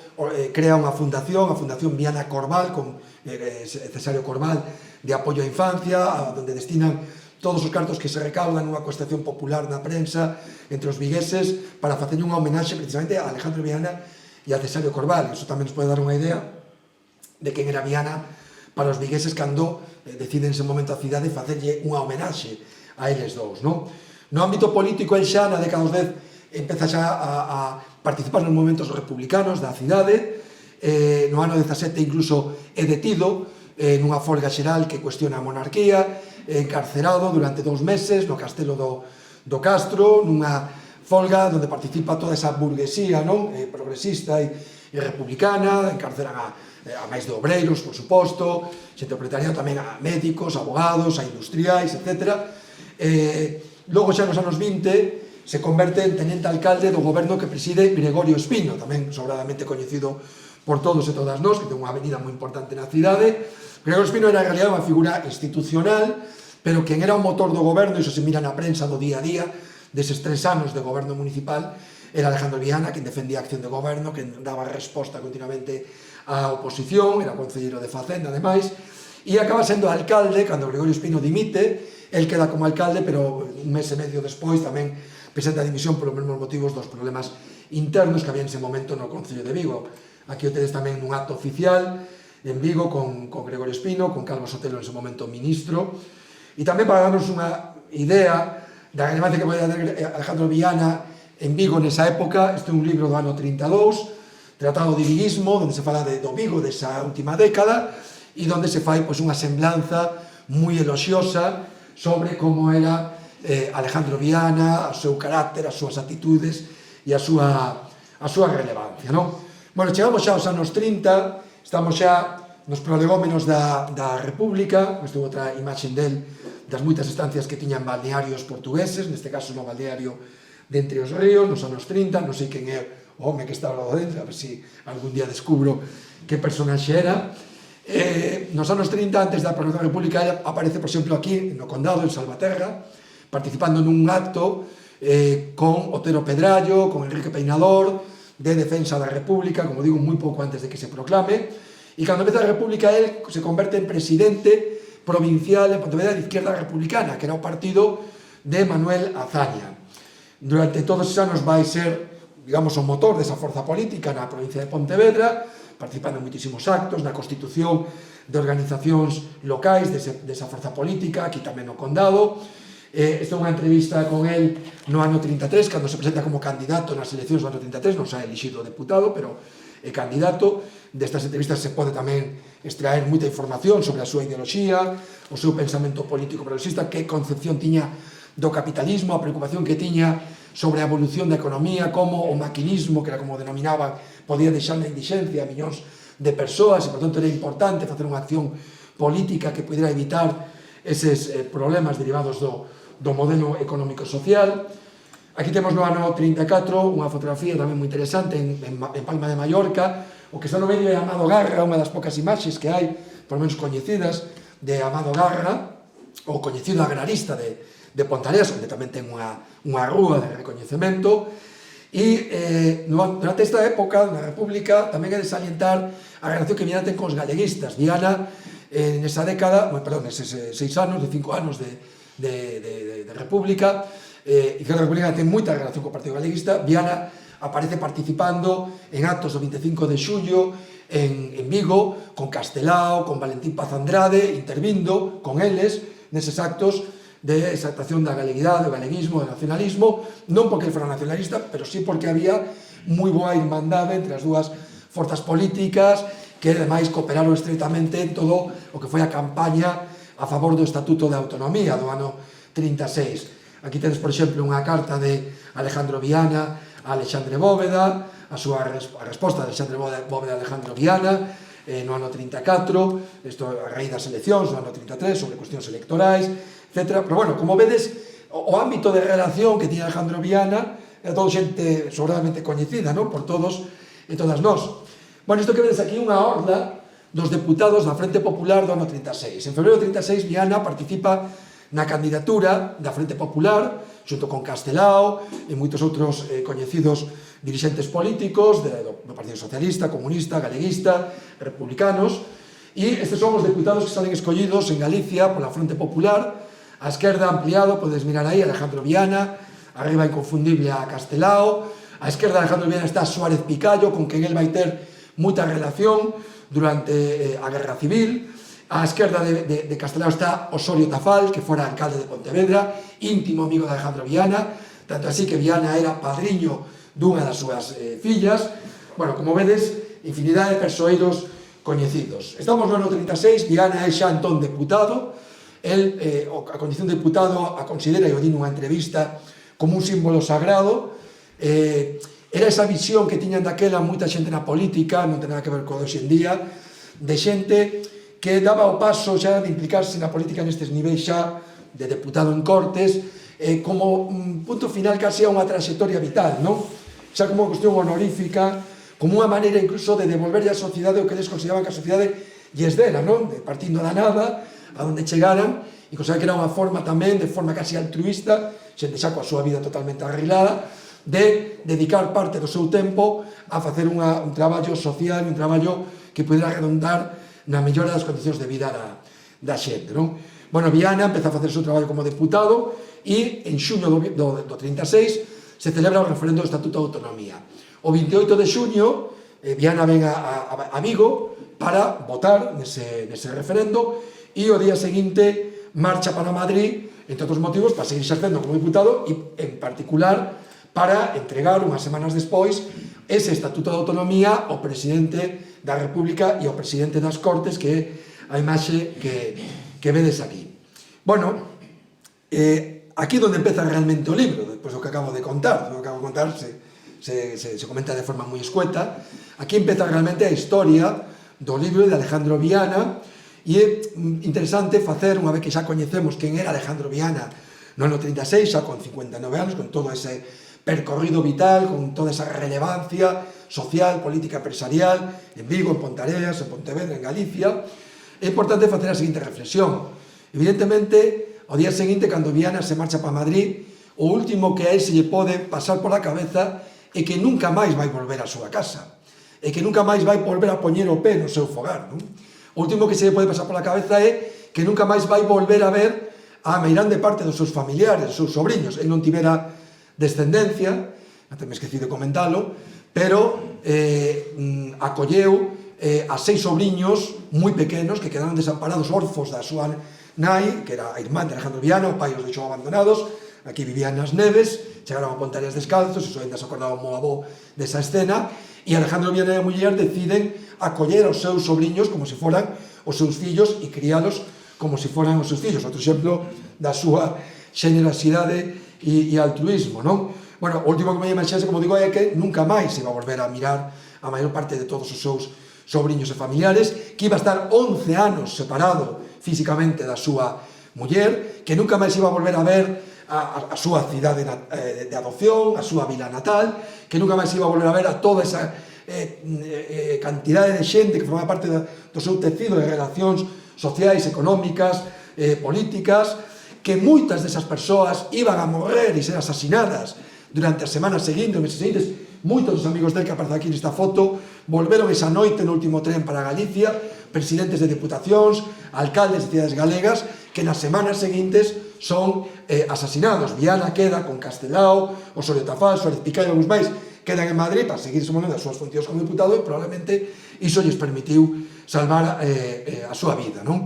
crea unha fundación, a Fundación Viana Corval, con Cesario Corval, de apoio á infancia, onde destinan todos os cartos que se recaudan nunha cuestación popular na prensa entre os vigueses para facer unha homenaxe precisamente a Alejandro Viana e a Cesario Corval. Iso tamén nos pode dar unha idea de quen era Viana para os vigueses cando deciden nese momento a cidade facerlle unha homenaxe a eles dous, non? No ámbito político, el xa na década dos 10 empeza xa a participar nos movimentos republicanos da cidade. No ano 17 incluso é detido nunha folga xeral que cuestiona a monarquía, encarcerado durante 2 meses no castelo do Castro, nunha folga onde participa toda esa burguesía, non? Progresista e republicana. Encarceran a máis de obreiros, por suposto, xente do proletariado, tamén a médicos, abogados, a industriais, etc. Logo xa nos anos 20 se converte en teniente alcalde do goberno que preside Gregorio Espino, tamén sobradamente coñecido por todos e todas nós, que ten unha avenida moi importante na cidade. Gregorio Espino era en realidad unha figura institucional, pero quen era o motor do goberno, iso se mira na prensa do día a día, deses 3 anos de goberno municipal, era Alejandro Viana, quen defendía a acción de goberno, quen daba resposta continuamente á oposición, era concelleiro de Facenda, ademais, e acaba sendo alcalde cando Gregorio Espino dimite. El queda como alcalde, pero un mes e medio despois tamén presenta a dimisión polos mesmos motivos dos problemas internos que había en ese momento no Concello de Vigo. Aquí o tedes tamén nun acto oficial en Vigo con Gregorio Espino, con Calvo Sotelo en ese momento ministro, e tamén para darnos unha idea da relevancia que podía ter Alejandro Viana en Vigo nesa época. Este é un libro do ano 32, Tratado de Viguismo, onde se fala do Vigo desa última década e onde se fai unha semblanza moi elogiosa sobre como era Alejandro Viana, o seu carácter, as súas actitudes e a súa relevancia, non? Bueno, chegamos xa aos anos 30, estamos xa nos prolegómenos da República. Esta é outra imaxe del das moitas estancias que tiñan balnearios portugueses, neste caso no balneario de Entre os Ríos, nos anos 30, non sei quen é o home que está ao lado dentro, a ver se algún día descubro que personaxe era. Nos anos 30, antes da proclamación da República, aparece, por exemplo, aquí, no Condado, en Salvaterra, participando nun acto con Otero Pedrallo, con Enrique Peinador, de defensa da República, como digo, moi pouco antes de que se proclame. E cando empeza a República, él se converte en presidente provincial en Pontevedra de Izquierda Republicana, que era o partido de Manuel Azaña. Durante todos esos anos vai ser, digamos, o motor desa forza política na provincia de Pontevedra, participando en moitísimos actos, na constitución de organizacións locais desa forza política, aquí tamén no Condado. Esta é unha entrevista con el no ano 33, cando se presenta como candidato nas eleccións do ano 33, non se ha elixido deputado, pero é candidato. Destas entrevistas se pode tamén extraer moita información sobre a súa ideoloxía, o seu pensamento político progresista, que concepción tiña do capitalismo, a preocupación que tiña sobre a evolución da economía, como o maquinismo, que era como denominaba, podía deixar na indixencia a millóns de persoas, e por tanto era importante facer unha acción política que pudera evitar eses problemas derivados do modelo económico-social. Aquí temos no ano 34 unha fotografía tamén moi interesante en Palma de Mallorca. O que está no medio é Amado Garra, unha das poucas imaxes que hai, por menos coñecidas, de Amado Garra, o coñecido agrarista de Pontareas, onde tamén ten unha rúa de recoñecemento. E durante esta época, na República, tamén é de salientar a relación que Viana ten cos galeguistas. Viana, nesa década, neses 6 anos, de 5 anos de República, Izquierda Republicana ten moita relación co Partido Galeguista. Viana aparece participando en actos do 25 de xullo en Vigo, con Castelao, con Valentín Paz Andrade, intervindo con eles neses actos de exaltación da galeguidade, do galeguismo, do nacionalismo, non porque ele fora nacionalista, pero sí porque había moi boa irmandade entre as dúas forzas políticas que ademais cooperaron estreitamente en todo o que foi a campaña a favor do Estatuto de Autonomía do ano 36. Aquí tedes, por exemplo, unha carta de Alejandro Viana a Alexandre Bóveda, a resposta de Alexandre Bóveda a Alejandro Viana no ano 34, isto a raíz das eleccións no ano 33, sobre cuestións electorais, etc. Pero, bueno, como vedes, o ámbito de relación que tiña Alejandro Viana era todo xente sobradamente coñecida, non? Por todos e todas nós. Bueno, isto que vedes aquí é unha orla dos deputados da Frente Popular do ano 36. En febrero do 36, Viana participa na candidatura da Frente Popular, xunto con Castelao e moitos outros coñecidos dirixentes políticos do Partido Socialista, Comunista, Galeguista, Republicanos, e estes son os deputados que salen escollidos en Galicia pola Frente Popular. A esquerda ampliado, podes mirar aí, Alejandro Viana, arriba inconfundible a Castelao, a esquerda de Alejandro Viana está Suárez Picallo, con quen el vai ter moita relación durante a Guerra Civil. A esquerda de Castelao está Osorio Tafal, que fora alcalde de Pontevedra, íntimo amigo de Alejandro Viana, tanto así que Viana era padriño dunha das súas fillas. Bueno, como vedes, infinidade de persoeiros coñecidos. Estamos no ano 36, Viana é xa entón deputado. El, a condición de deputado, a considera, e o di nunha entrevista, como un símbolo sagrado. Era esa visión que tiñan daquela moita xente na política, non ten nada que ver con hoxe en día, de xente que daba o paso xa de implicarse na política nestes niveis xa de deputado en Cortes, como un punto final casi a unha trayectoria vital, non? Xa como unha cuestión honorífica, como unha maneira incluso de devolverlle á sociedade o que eles consideraban que a sociedade lles dera, non? De partindo da nada, a onde chegaran, e consideran que era unha forma tamén, de forma casi altruista, xente xa coa súa vida totalmente arreglada, de dedicar parte do seu tempo a facer un traballo social, un traballo que pudera redundar na mellora das condicións de vida da xente, non? Bueno, Viana empeza a facer o seu traballo como deputado e en xuño do 36 se celebra o referendo do Estatuto de Autonomía. O 28 de xuño Viana ven a Vigo para votar nese referendo e o día seguinte marcha para Madrid, entre outros motivos, para seguir exercendo como diputado e, en particular, para entregar unhas semanas despois ese Estatuto de Autonomía ao presidente da República e ao presidente das Cortes, que é a imaxe que vedes aquí. Bueno, aquí é onde empeza realmente o libro, despois do que acabo de contar. O que acabo de contar se comenta de forma moi escueta. Aquí empeza realmente a historia do libro de Alejandro Viana, e é interesante facer, unha vez que xa coñecemos quen era Alejandro Viana no ano 36, xa con 59 anos, con todo ese percorrido vital, con toda esa relevancia social, política, empresarial, en Vigo, en Pontareas, en Pontevedra, en Galicia. É importante facer a seguinte reflexión. Evidentemente, ao día seguinte, cando Viana se marcha para Madrid, o último que a él se lle pode pasar pola cabeza é que nunca máis vai volver á súa casa, e que nunca máis vai volver a poñer o pé no seu fogar, non? O último que se lle pode pasar pola cabeza é que nunca máis vai volver a ver a meirande parte dos seus familiares, dos seus sobriños. El non tivera descendencia, até me esqueci de comentalo, pero acolleu a 6 sobriños moi pequenos que quedaron desamparados, orfos da súa nai, que era a irmán de Alejandro Viana, o pai os deixou abandonados, aquí vivían nas neves, chegaron a Pontareas descalzos, iso ainda se acordaba o meu avó desa escena, e Alejandro Viana e a muller deciden acoller aos seus sobriños como se foran os seus fillos e crialos como se foran os seus fillos. Outro exemplo da súa xenerosidade e altruismo, non? Bueno, o último que me imaxase, como digo, é que nunca máis se iba a volver a mirar a maior parte de todos os seus sobriños e familiares, que iba a estar 11 anos separado físicamente da súa muller, que nunca máis iba a volver a ver a súa cidade de adopción, a súa vila natal, que nunca máis iba a volver a ver a toda esa cantidade de xente que forma parte do seu tecido de relacións sociais, económicas, políticas, que moitas desas persoas iban a morrer e ser asasinadas durante as semanas seguintes, os meses seguintes. Moitos dos amigos del que aparece aquí nesta foto volveron esa noite no último tren para Galicia, presidentes de deputacións, alcaldes de cidades galegas, que nas semanas seguintes son asasinados. Viana queda con Castelao, Osorio Tafal, Suárez Picai e algúns máis quedan en Madrid para seguir as súas funcións como diputado, e probablemente iso lles permitiu salvar a súa vida, non?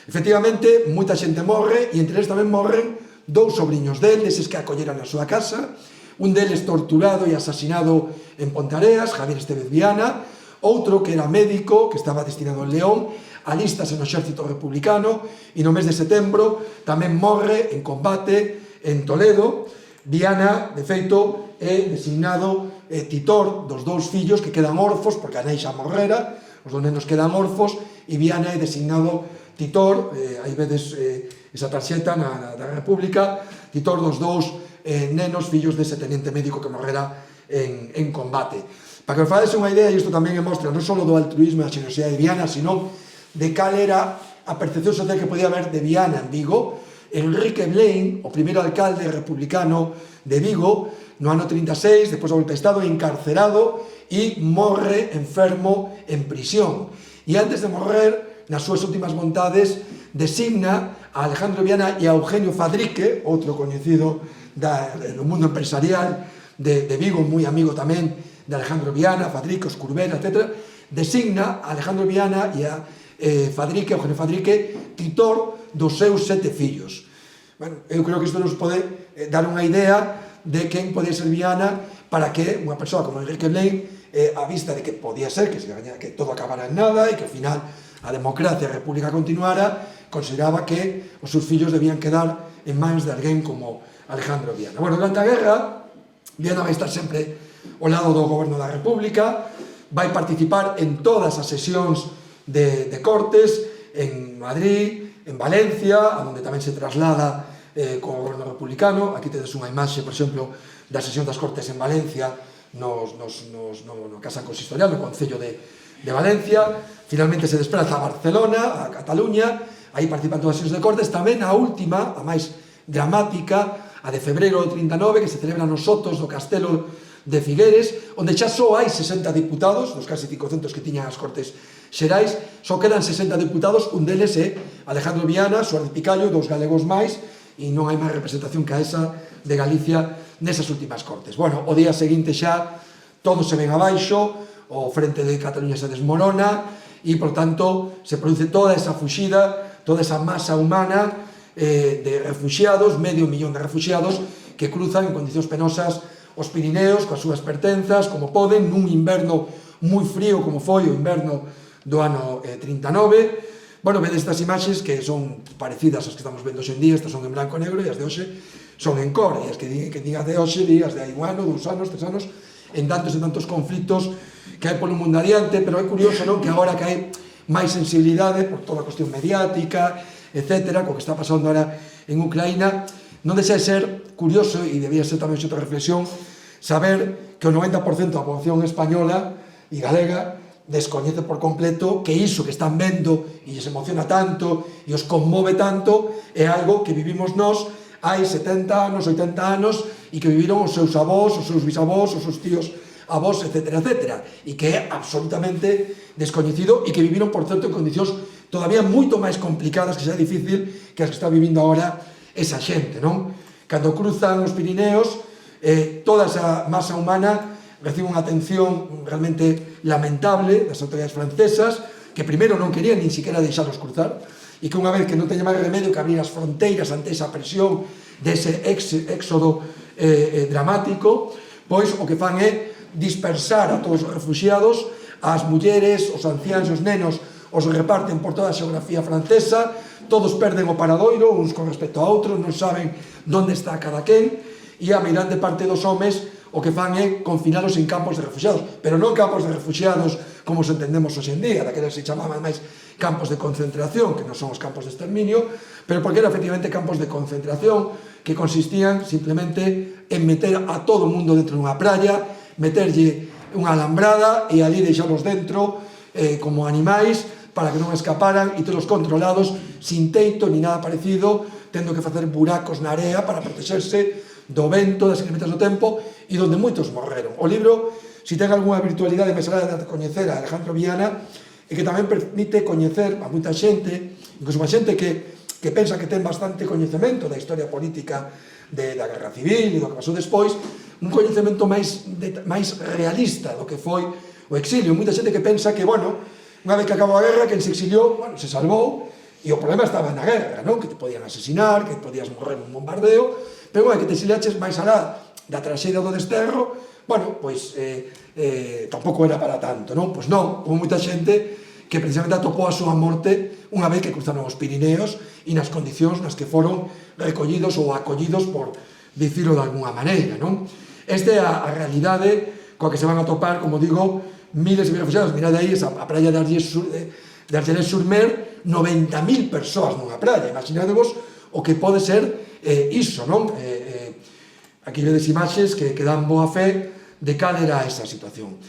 Efectivamente, moita xente morre, e entre eles tamén morren dous sobrinhos del, deses que acolleran na súa casa, un deles torturado e asasinado en Ponteareas, Javier Estévez Viana, outro que era médico, que estaba destinado en León, alístase no exército republicano, e no mes de setembro tamén morre en combate en Toledo. Viana, de feito, é designado titor dos dous fillos que quedan orfos, porque a nai xa morrera, os dous nenos quedan orfos, e Viana é designado titor, aí vedes esa tarxeta da República, titor dos dous nenos, fillos dese teniente médico que morrera en combate. Para que os fades unha idea, e isto tamén mostra non só do altruismo e da xerosidade de Viana, sino de cal era a percepción social que podía haber de Viana en Vigo. Enrique Blaine, o primeiro alcalde republicano de Vigo, no ano 36, despois do golpe de Estado, encarcerado e morre enfermo en prisión. E antes de morrer, nas súas últimas vontades, designa a Alejandro Viana e a Eugenio Fadrique, outro coñecido do mundo empresarial de Vigo, moi amigo tamén de Alejandro Viana, Fadrique, Oscurbela, etc. Designa a Alejandro Viana e a Fadrique, Eugenio Fadrique, titor dos seus 7 fillos. Bueno, eu creo que isto nos pode dar unha idea de quen podía ser Viana, para que unha persoa como Enrique Blaine, a vista de que podía ser que todo acabara en nada e que ao final a democracia e a república continuara, consideraba que os seus fillos debían quedar en mans de alguén como Alejandro Viana. Bueno, durante a guerra, Viana vai estar sempre ao lado do goberno da república, vai participar en todas as sesións de Cortes, en Madrid, en Valencia, onde tamén se traslada co goberno republicano. Aquí tedes unha imaxe, por exemplo, da sesión das Cortes en Valencia, no Casa Consistorial, no Concello de Valencia. Finalmente se desplaza a Barcelona, a Cataluña, aí participan todas as sesións de Cortes. Tamén a última, a máis dramática, a de febreiro do 39, que se celebra nos sotos do Castelo de Figueres, onde xa só hai 60 diputados, dos casi 500 que tiñan as Cortes Xerais, só quedan 60 diputados, un deles é Alejandro Viana, Suárez Picallo, dos galegos máis, e non hai máis representación que a esa de Galicia nesas últimas Cortes. Bueno, o día seguinte xa todo se ven abaixo, o frente de Cataluña se desmorona, e, por tanto, se produce toda esa fuxida, toda esa masa humana de refuxiados, medio millón de refuxiados, que cruzan en condicións penosas os Pirineos, coas súas pertenzas, como poden, nun inverno moi frío, como foi o inverno do ano 39. Bueno, vedes estas imaxes que son parecidas ás que estamos vendo hoxe en día, estas son en blanco e negro, e as de hoxe son en cor, e as que digas de hoxe, digas de hai un ano, 2 anos, 3 anos, en tantos conflitos que hai polo mundo adiante. Pero é curioso, non, que agora que hai máis sensibilidade por toda a cuestión mediática, etcétera, co que está pasando ahora en Ucraína, non deixa de ser curioso, e debía ser tamén outra reflexión, saber que o 90% da poboación española e galega descoñece por completo que iso que están vendo e lles emociona tanto e os conmove tanto é algo que vivimos nós hai 70 anos, 80 anos, e que viviron os seus avós, os seus bisavós, os seus tíos avós, etcétera, etcétera, e que é absolutamente descoñecido, e que viviron, por certo, en condicións todavía moito máis complicadas, que xa é difícil, que as que está vivindo agora esa xente, non? Cando cruzan os Pirineos, toda esa masa humana recibe unha atención realmente lamentable das autoridades francesas, que primeiro non querían nin siquiera deixalos cruzar, e que unha vez que non teña máis remedio que abrir as fronteiras ante esa presión dese éxodo dramático, pois o que fan é dispersar a todos os refuxiados, as mulleres, os anciáns, os nenos, os reparten por toda a xeografía francesa, todos perden o paradoiro uns con respecto a outros, non saben onde está cada quen, e a meirande parte dos homes o que fan é confinalos en campos de refugiados, pero non campos de refugiados como os entendemos hoxe en día, daqueles se chamaban máis campos de concentración, que non son os campos de exterminio, pero porque eran efectivamente campos de concentración que consistían simplemente en meter a todo o mundo dentro dunha praia, meterlle unha alambrada e ali deixalos dentro como animais para que non escaparan e todos controlados, sin teito ni nada parecido, tendo que facer buracos na area para protexerse do vento, das inclemencias do tempo, e donde moitos morreron. O libro, se ten algunha virtualidade máis alá de coñecer a Alejandro Viana, e que tamén permite coñecer a moita xente, incluso a xente que pensa que ten bastante coñecemento da historia política da Guerra Civil e do que pasou despois, un coñecemento máis realista do que foi o exilio. Moita xente que pensa que, bueno, unha vez que acabou a guerra, quen se exiliou, bueno, se salvou, e o problema estaba na guerra, non? Que te podían asesinar, que podías morrer nun bombardeo, pero bueno, que te exiliaches máis alá da traxedia do desterro, bueno, pois tampouco era para tanto, non? Pois non, houve moita xente que precisamente atopou a súa morte unha vez que cruzaron os Pirineos e nas condicións nas que foron recollidos ou acollidos, por dicirlo de alguna maneira, non? Esta é a realidade coa que se van a topar, como digo, miles de refugiados. Mirad aí, a praia de Argelès-sur-Mer, 90.000 persoas nunha praia. Imaginadevos o que pode ser iso, non? Aquí vedes imaxes que dan boa fe de cal era esa situación.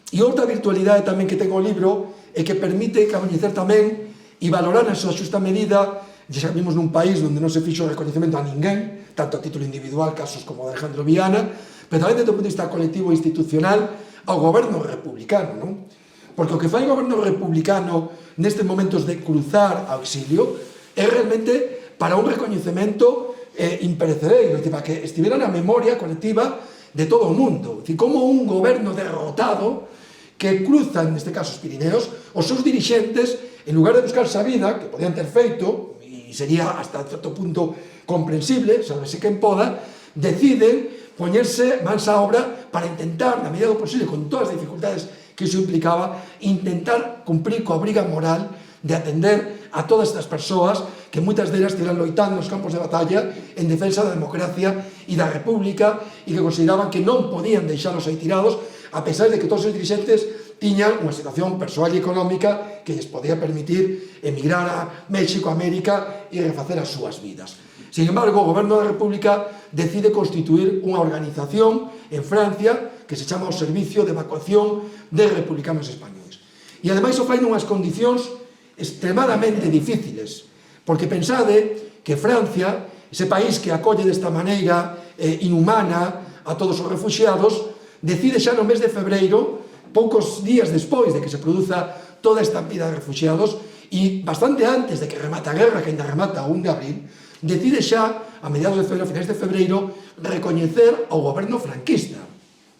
E outra virtualidade tamén que ten o libro é que permite coñecer tamén e valorar na súa xusta medida, xa vimos nun país onde non se fixo reconhecemento a ninguén, tanto a título individual, casos como de Alejandro Viana, pero tamén desde o punto de vista colectivo e institucional ao goberno republicano, non? Porque o que fai o goberno republicano nestes momentos de cruzar ao exilio é realmente para un recoñecemento imperecereiro, para que estivera na memoria colectiva de todo o mundo. Como un goberno derrotado que cruzan, neste caso, os Pirineos, os seus dirixentes, en lugar de buscarse a vida, que podían ter feito, e sería hasta certo punto comprensible, sálvese quen poda, deciden poñerse mans á obra para intentar, na medida do posible, con todas as dificultades que iso implicaba, intentar cumprir coa obriga moral de atender a todas estas persoas que moitas delas estiveran loitando nos campos de batalla en defensa da democracia e da república e que consideraban que non podían deixalos aí tirados, a pesar de que todos os dirixentes tiñan unha situación persoal e económica que lles podía permitir emigrar a México, América e refacer as súas vidas. Sin embargo, o goberno da República decide constituir unha organización en Francia que se chama o Servicio de Evacuación de Republicanos Españoles. E ademais o fai nunhas condicións extremadamente difíciles, porque pensade que Francia, ese país que acolle desta maneira inhumana a todos os refugiados, decide xa no mes de febreiro, poucos días despois de que se produza toda esta estampida de refugiados e bastante antes de que remate a guerra, que ainda remata o 1 de abril, decide xa, a mediados de febreiro, a finais de febreiro, recoñecer ao goberno franquista.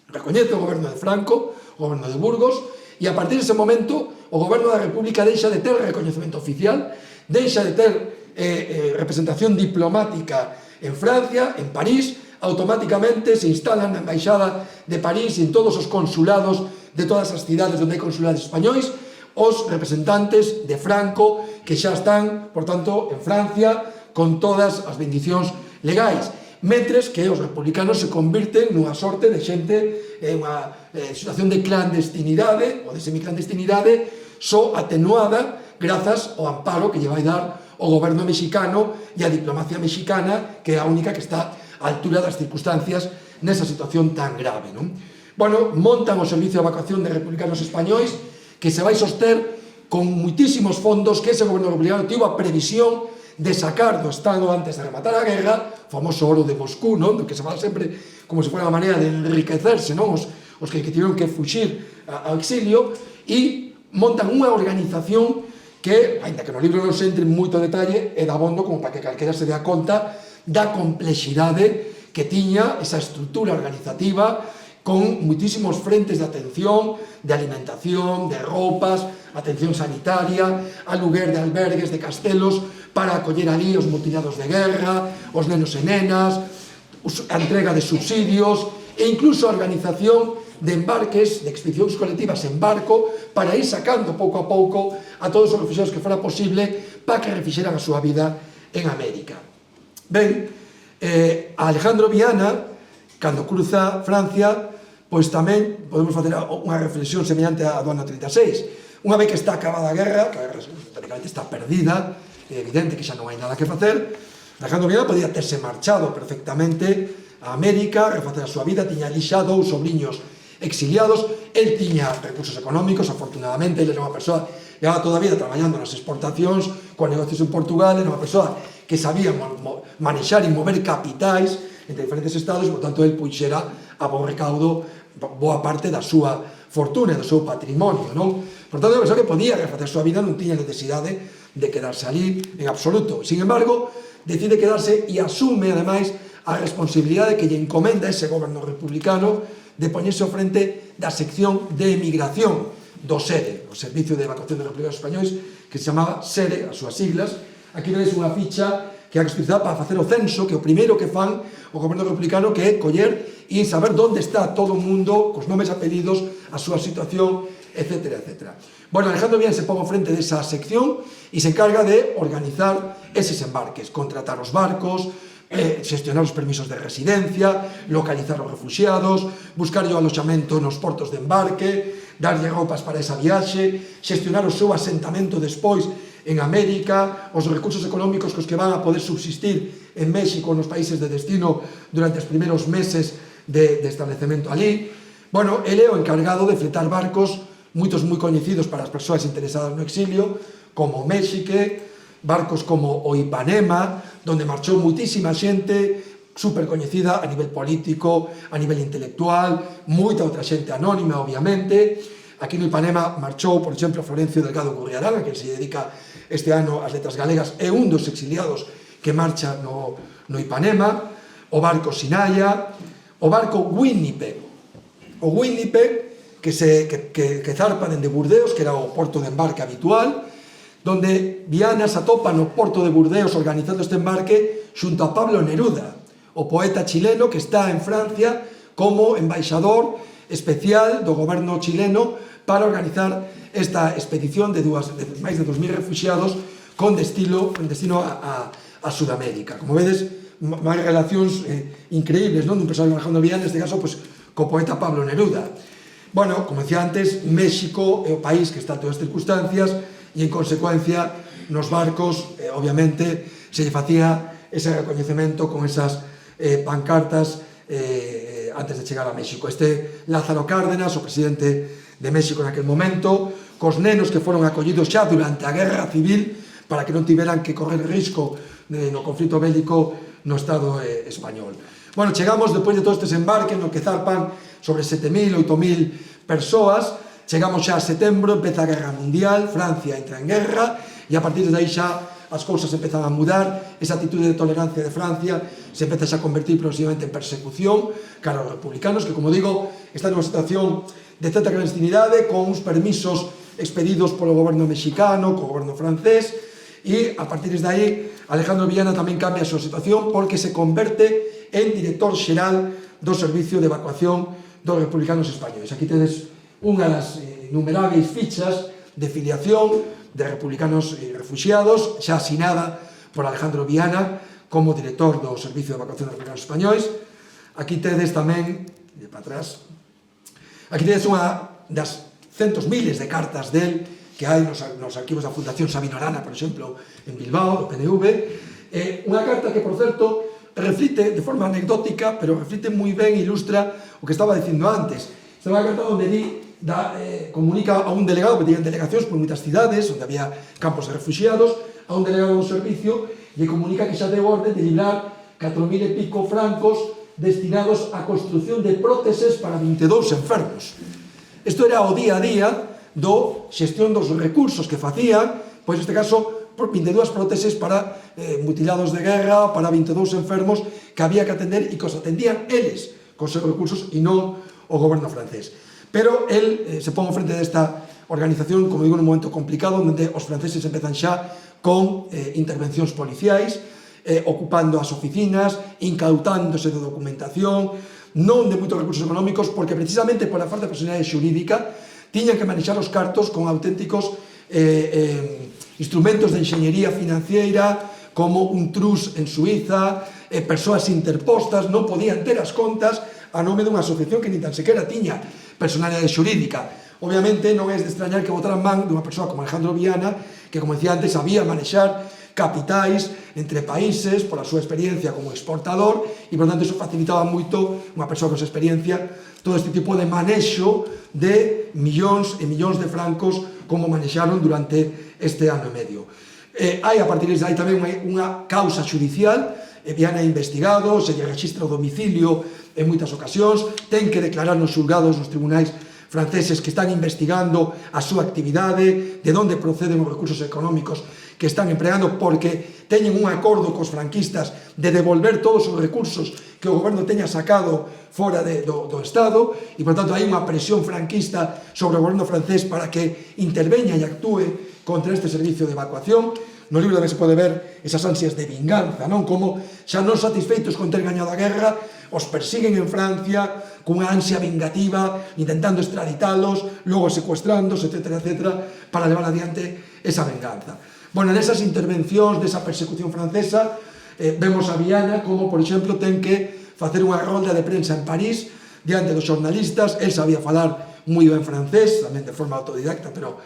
Recoñece o goberno de Franco, o goberno de Burgos, e a partir dese momento o goberno da República deixa de ter recoñecemento oficial, deixa de ter representación diplomática en Francia, en París, automáticamente se instalan na embaixada de París e en todos os consulados de todas as cidades onde hai consulados españois os representantes de Franco que xa están, por tanto, en Francia con todas as bendicións legais, mentres que os republicanos se convirten nunha sorte de xente en unha situación de clandestinidade ou de semiclandestinidade só atenuada grazas ao amparo que lle vai dar o goberno mexicano e a diplomacia mexicana, que é a única que está á altura das circunstancias nesa situación tan grave, non? Bueno, montan o Servicio de Evacuación de Republicanos Españois que se vai soster con muitísimos fondos que ese goberno republicano tivo a previsión de sacar do Estado antes de rematar a guerra, o famoso oro de Moscú, non? Do que se fala sempre como se fora unha maneira de enriquecerse, non? Os que tiveron que fuxir ao exilio, e montan unha organización que, ainda que no libro non se entre en moito detalle, é dabondo como para que calquera se dea conta da complexidade que tiña esa estrutura organizativa con muitísimos frentes de atención, de alimentación, de roupas, atención sanitaria, aluguer de albergues, de castelos, para acoller ali os mutilados de guerra, os nenos e nenas, a entrega de subsidios e incluso a organización de embarques, de expedicións colectivas en barco, para ir sacando pouco a pouco a todos os refugiados que fora posible para que refixeran a súa vida en América. Ben, a Alejandro Viana Cando cruza Francia, pois tamén podemos facer unha reflexión semellante á do ano 36. Unha vez que está acabada a guerra, que a guerra prácticamente está perdida, é evidente que xa non hai nada que facer, Alejandro Viana podía terse marchado perfectamente a América, refacer a súa vida, tiña ali xa 2 sobrinhos exiliados, el tiña recursos económicos, afortunadamente, ele era unha persoa que levaba toda a vida traballando nas exportacións, con negocios en Portugal, era unha persoa que sabía manexar e mover capitais entre diferentes estados, por tanto, el puxera a bo recaudo boa parte da súa fortuna, do seu patrimonio, non? Por tanto, é unha persoa que podía refacer a súa vida, non tiña necesidade de quedarse ali en absoluto. Sin embargo, decide quedarse e asume, ademais, a responsabilidade que lle encomenda ese goberno republicano de poñerse ao frente da sección de emigración do SERE, o Servicio de Evacuación de Republicanos Españois, que se chamaba SERE, as súas siglas. Aquí vedes unha ficha que é utilizada para facer o censo, que é o primeiro que fan o goberno republicano, que é coller e saber onde está todo o mundo, cos nomes, apelidos, a súa situación, etc. etc. Bueno, Alejandro Viana se pon ao frente desa sección e se encarga de organizar eses embarques, contratar os barcos, xestionar os permisos de residencia, localizar os refuxiados, buscar o aloxamento nos portos de embarque, darlle roupas para esa viaxe, xestionar o seu asentamento despois en América, os recursos económicos cos que van a poder subsistir en México, nos países de destino durante os primeiros meses de establecemento ali. Bueno, ele é o encargado de fletar barcos, moitos moi coñecidos para as persoas interesadas no exilio, como o Méxique, barcos como o Ipanema, donde marchou muitísima xente super coñecida a nivel político, a nivel intelectual, moita outra xente anónima, obviamente. Aquí no Ipanema marchou, por exemplo, Florencio Delgado Gurriarán, a quen se dedica este ano as letras galegas, é un dos exiliados que marcha no Ipanema, o barco Sinaya, o barco Winnipeg. O Winnipeg, que zarpa dende Burdeos, que era o porto de embarque habitual, donde Viana se atopa no porto de Burdeos organizando este embarque xunto a Pablo Neruda, o poeta chileno que está en Francia como embaixador especial do goberno chileno para organizar esta expedición de máis de 2.000 refugiados con destino a Sudamérica. Como vedes, máis relacións increíbles, non? Dun personaje Alejandro Viana, neste caso, co poeta Pablo Neruda. Bueno, como decía antes, México é o país que está en todas as circunstancias e, en consecuencia, nos barcos, obviamente, se lle facía ese recoñecemento con esas pancartas antes de chegar a México. Este Lázaro Cárdenas, o presidente de México naquel momento, cos nenos que foron acollidos xa durante a Guerra Civil para que non tiveran que correr risco no conflito bélico no Estado español. Bueno, chegamos, despois de todos estes embarques, no que zarpan sobre 7.000, 8.000 persoas, chegamos xa a setembro, empeza a Guerra Mundial, Francia entra en guerra, e a partir de aí xa as cousas empezan a mudar, esa actitude de tolerancia de Francia se empeza xa a convertir progresivamente en persecución cara aos republicanos, que, como digo, están nunha situación de certa clandestinidade, con uns permisos expedidos polo goberno mexicano, co goberno francés, e a partir de aí Alejandro Viana tamén cambia a súa situación porque se converte en director xeral do Servicio de Evacuación dos Republicanos Españoles. Aquí tedes unha das innumerables fichas de filiación de republicanos e refugiados, xa asinada por Alejandro Viana como director do Servicio de Evacuación dos Republicanos Españoles. Aquí tedes tamén, para atrás, aquí tedes unha das centos, miles de cartas del que hai nos arquivos da Fundación Sabino Arana, por exemplo, en Bilbao, do PNV, unha carta que, por certo, reflite de forma anecdótica, pero reflite moi ben e ilustra o que estaba dicindo antes. Esta é unha carta onde comunica a un delegado, que tenían delegacións por moitas cidades, onde había campos de refugiados, a un delegado do servicio, e comunica que xa deu orden de librar 4.000 e pico francos destinados á construción de próteses para 22 enfermos. Isto era o día a día do xestión dos recursos que facían, pois neste caso, por 22 próteses para mutilados de guerra, para 22 enfermos que había que atender e que os atendían eles con seus recursos e non o goberno francés. Pero el se pon ao frente desta organización, como digo, nun momento complicado, onde os franceses empezan xa con intervencións policiais, ocupando as oficinas, incautándose de documentación, non de moitos recursos económicos, porque precisamente pola falta de personalidade xurídica tiñan que manexar os cartos con auténticos instrumentos de enxeñería financiera, como un trust en Suiza, persoas interpostas, non podían ter as contas a nome dunha asociación que nin tan sequera tiña personalidade xurídica. Obviamente non é de extrañar que votaran man dunha persoa como Alejandro Viana, que, como decía antes, sabía manexar capitais entre países pola súa experiencia como exportador e, por tanto, iso facilitaba moito unha persoa con esa experiencia todo este tipo de manexo de millóns e millóns de francos como manexaron durante este ano e medio. Hai, a partir de aí, tamén unha causa judicial. Viana é investigado, se lle rexistra o domicilio en moitas ocasións, ten que declarar nos xulgados, nos tribunais franceses que están investigando a súa actividade, de onde proceden os recursos económicos que están empregando, porque teñen un acordo cos franquistas de devolver todos os recursos que o goberno teña sacado fora do Estado, e, por tanto, hai unha presión franquista sobre o goberno francés para que interveña e actúe contra este servicio de evacuación. No libro tamén se pode ver esas ansias de vinganza, non? Como xa non satisfeitos con ter gañado a guerra, os persiguen en Francia cunha ansia vengativa, intentando extraditalos, logo secuestrándose, etcétera, etcétera, para levar adiante esa venganza. Bueno, nesas intervencións desa persecución francesa, vemos a Viana como, por exemplo, ten que facer unha rolda de prensa en París diante dos xornalistas. El sabía falar moi ben francés, tamén de forma autodidacta, pero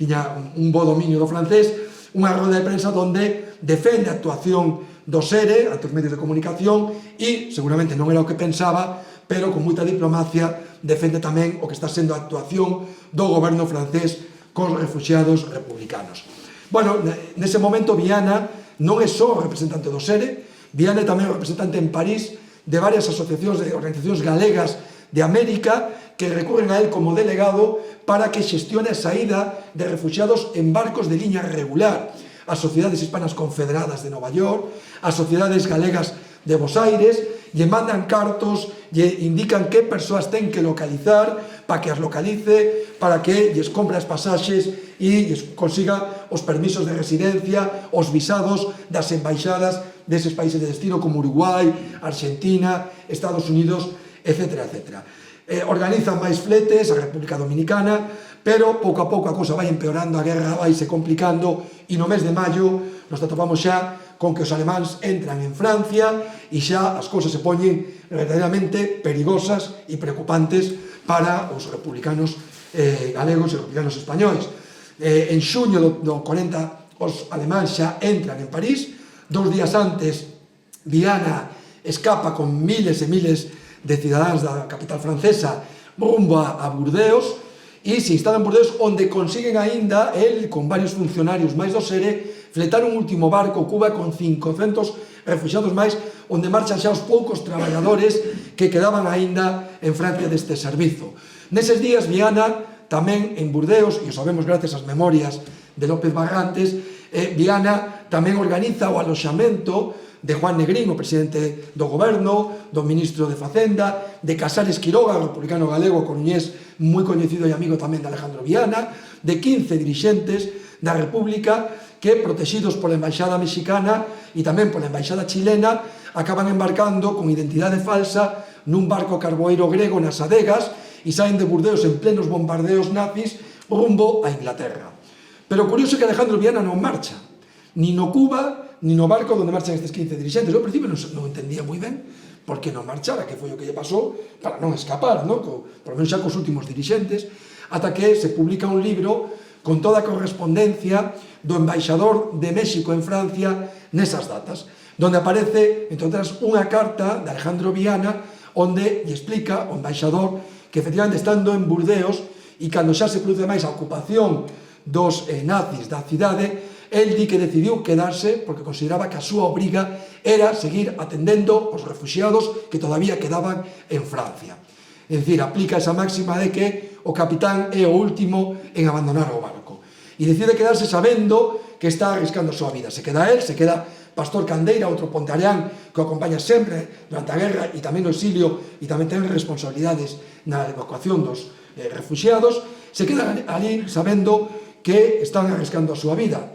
tiña un bo dominio do francés. Unha rolda de prensa onde defende a actuación do SERE ante os medios de comunicación e, seguramente non era o que pensaba, pero con moita diplomacia defende tamén o que está sendo a actuación do goberno francés cos refugiados republicanos. Bueno, nese momento Viana non é só o representante do SERE, Viana é tamén o representante en París de varias asociacións e organizacións galegas de América que recurren a él como delegado para que xestione a saída de refugiados en barcos de liña regular. As Sociedades Hispanas Confederadas de Nova York, as Sociedades Galegas de Bos Aires, lle mandan cartos, lle indican que persoas ten que localizar para que as localice, para que lles compre as pasaxes e lles consiga os permisos de residencia, os visados das embaixadas deses países de destino como Uruguai, Argentina, Estados Unidos, etcétera, etcétera. Organizan máis fletes a República Dominicana, pero pouco a pouco a cousa vai empeorando, a guerra vai se complicando e no mes de maio nos atopamos xa con que os alemáns entran en Francia e xa as cousas se poñen verdadeiramente perigosas e preocupantes para os republicanos galegos e republicanos españois. En xuño do 40 os alemáns xa entran en París. 2 días antes Viana escapa con miles e miles de cidadáns da capital francesa rumbo a Burdeos e se instala en Burdeos, onde consiguen aínda el, con varios funcionarios máis do SERE, fletar un último barco Cuba con 500 refugiados máis, onde marchan xa os poucos traballadores que quedaban aínda en Francia deste servizo. Neses días Viana tamén en Burdeos, e o sabemos gracias ás memorias de López Barrantes, Viana tamén organiza o aloxamento de Juan Negrín, o presidente do goberno, do ministro de Facenda, de Casares Quiroga, o republicano galego coruñés moi coñecido e amigo tamén de Alejandro Viana, de 15 dirixentes da República que, protegidos pola embaixada mexicana e tamén pola embaixada chilena, acaban embarcando con identidade falsa nun barco carboeiro grego nas adegas e saen de Burdeos en plenos bombardeos nazis rumbo a Inglaterra. Pero o curioso é que Alejandro Viana non marcha, ni no Cuba, ni no barco onde marchan estes 15 dirixentes. Eu, ao principio, non entendía moi ben por que non marchara, que foi o que lle pasou para non escapar, non? Por lo menos xa cos últimos dirixentes, ata que se publica un libro con toda a correspondencia do embaixador de México en Francia nesas datas, donde aparece, entre outras, unha carta de Alejandro Viana onde lle explica o embaixador que, efectivamente, estando en Burdeos e cando xa se produce máis a ocupación dos nazis da cidade, el di que decidiu quedarse porque consideraba que a súa obriga era seguir atendendo os refugiados que todavía quedaban en Francia. É dicir, aplica esa máxima de que o capitán é o último en abandonar o barco. E decide quedarse sabendo que está arriscando a súa vida. Se queda él, se queda Pastor Candeira, outro ponteareán que o acompaña sempre durante a guerra e tamén no exilio e tamén ten responsabilidades na evacuación dos refugiados, se queda ali sabendo que están arriscando a súa vida.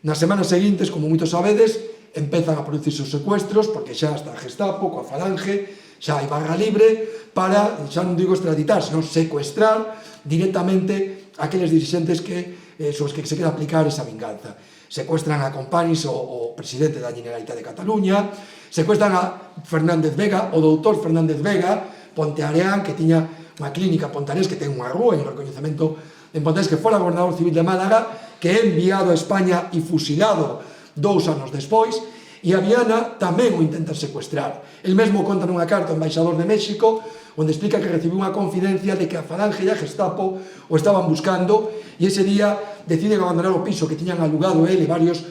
Nas semanas seguintes, como moitos sabedes, empezan a producirse os secuestros, porque xa está a Gestapo, coa Falange, xa hai barra libre para, xa non digo extraditar, senón secuestrar directamente aqueles dirixentes que son os que se queda aplicar esa vinganza. secuestran a Companys, o presidente da Generalitat de Cataluña, secuestran a Fernández Vega, o doutor Fernández Vega, ponteareán, que tiña unha clínica pontarés, que ten unha rúa en recoñecemento en Pontarés, que fora gobernador civil de Málaga, que é enviado a España e fusilado 2 anos despois, e a Viana tamén o intentan secuestrar. El mesmo conta nunha carta ao embaixador de México, onde explica que recibiu unha confidencia de que a Falange e a Gestapo o estaban buscando, e ese día deciden abandonar o piso que tiñan alugado ele e varios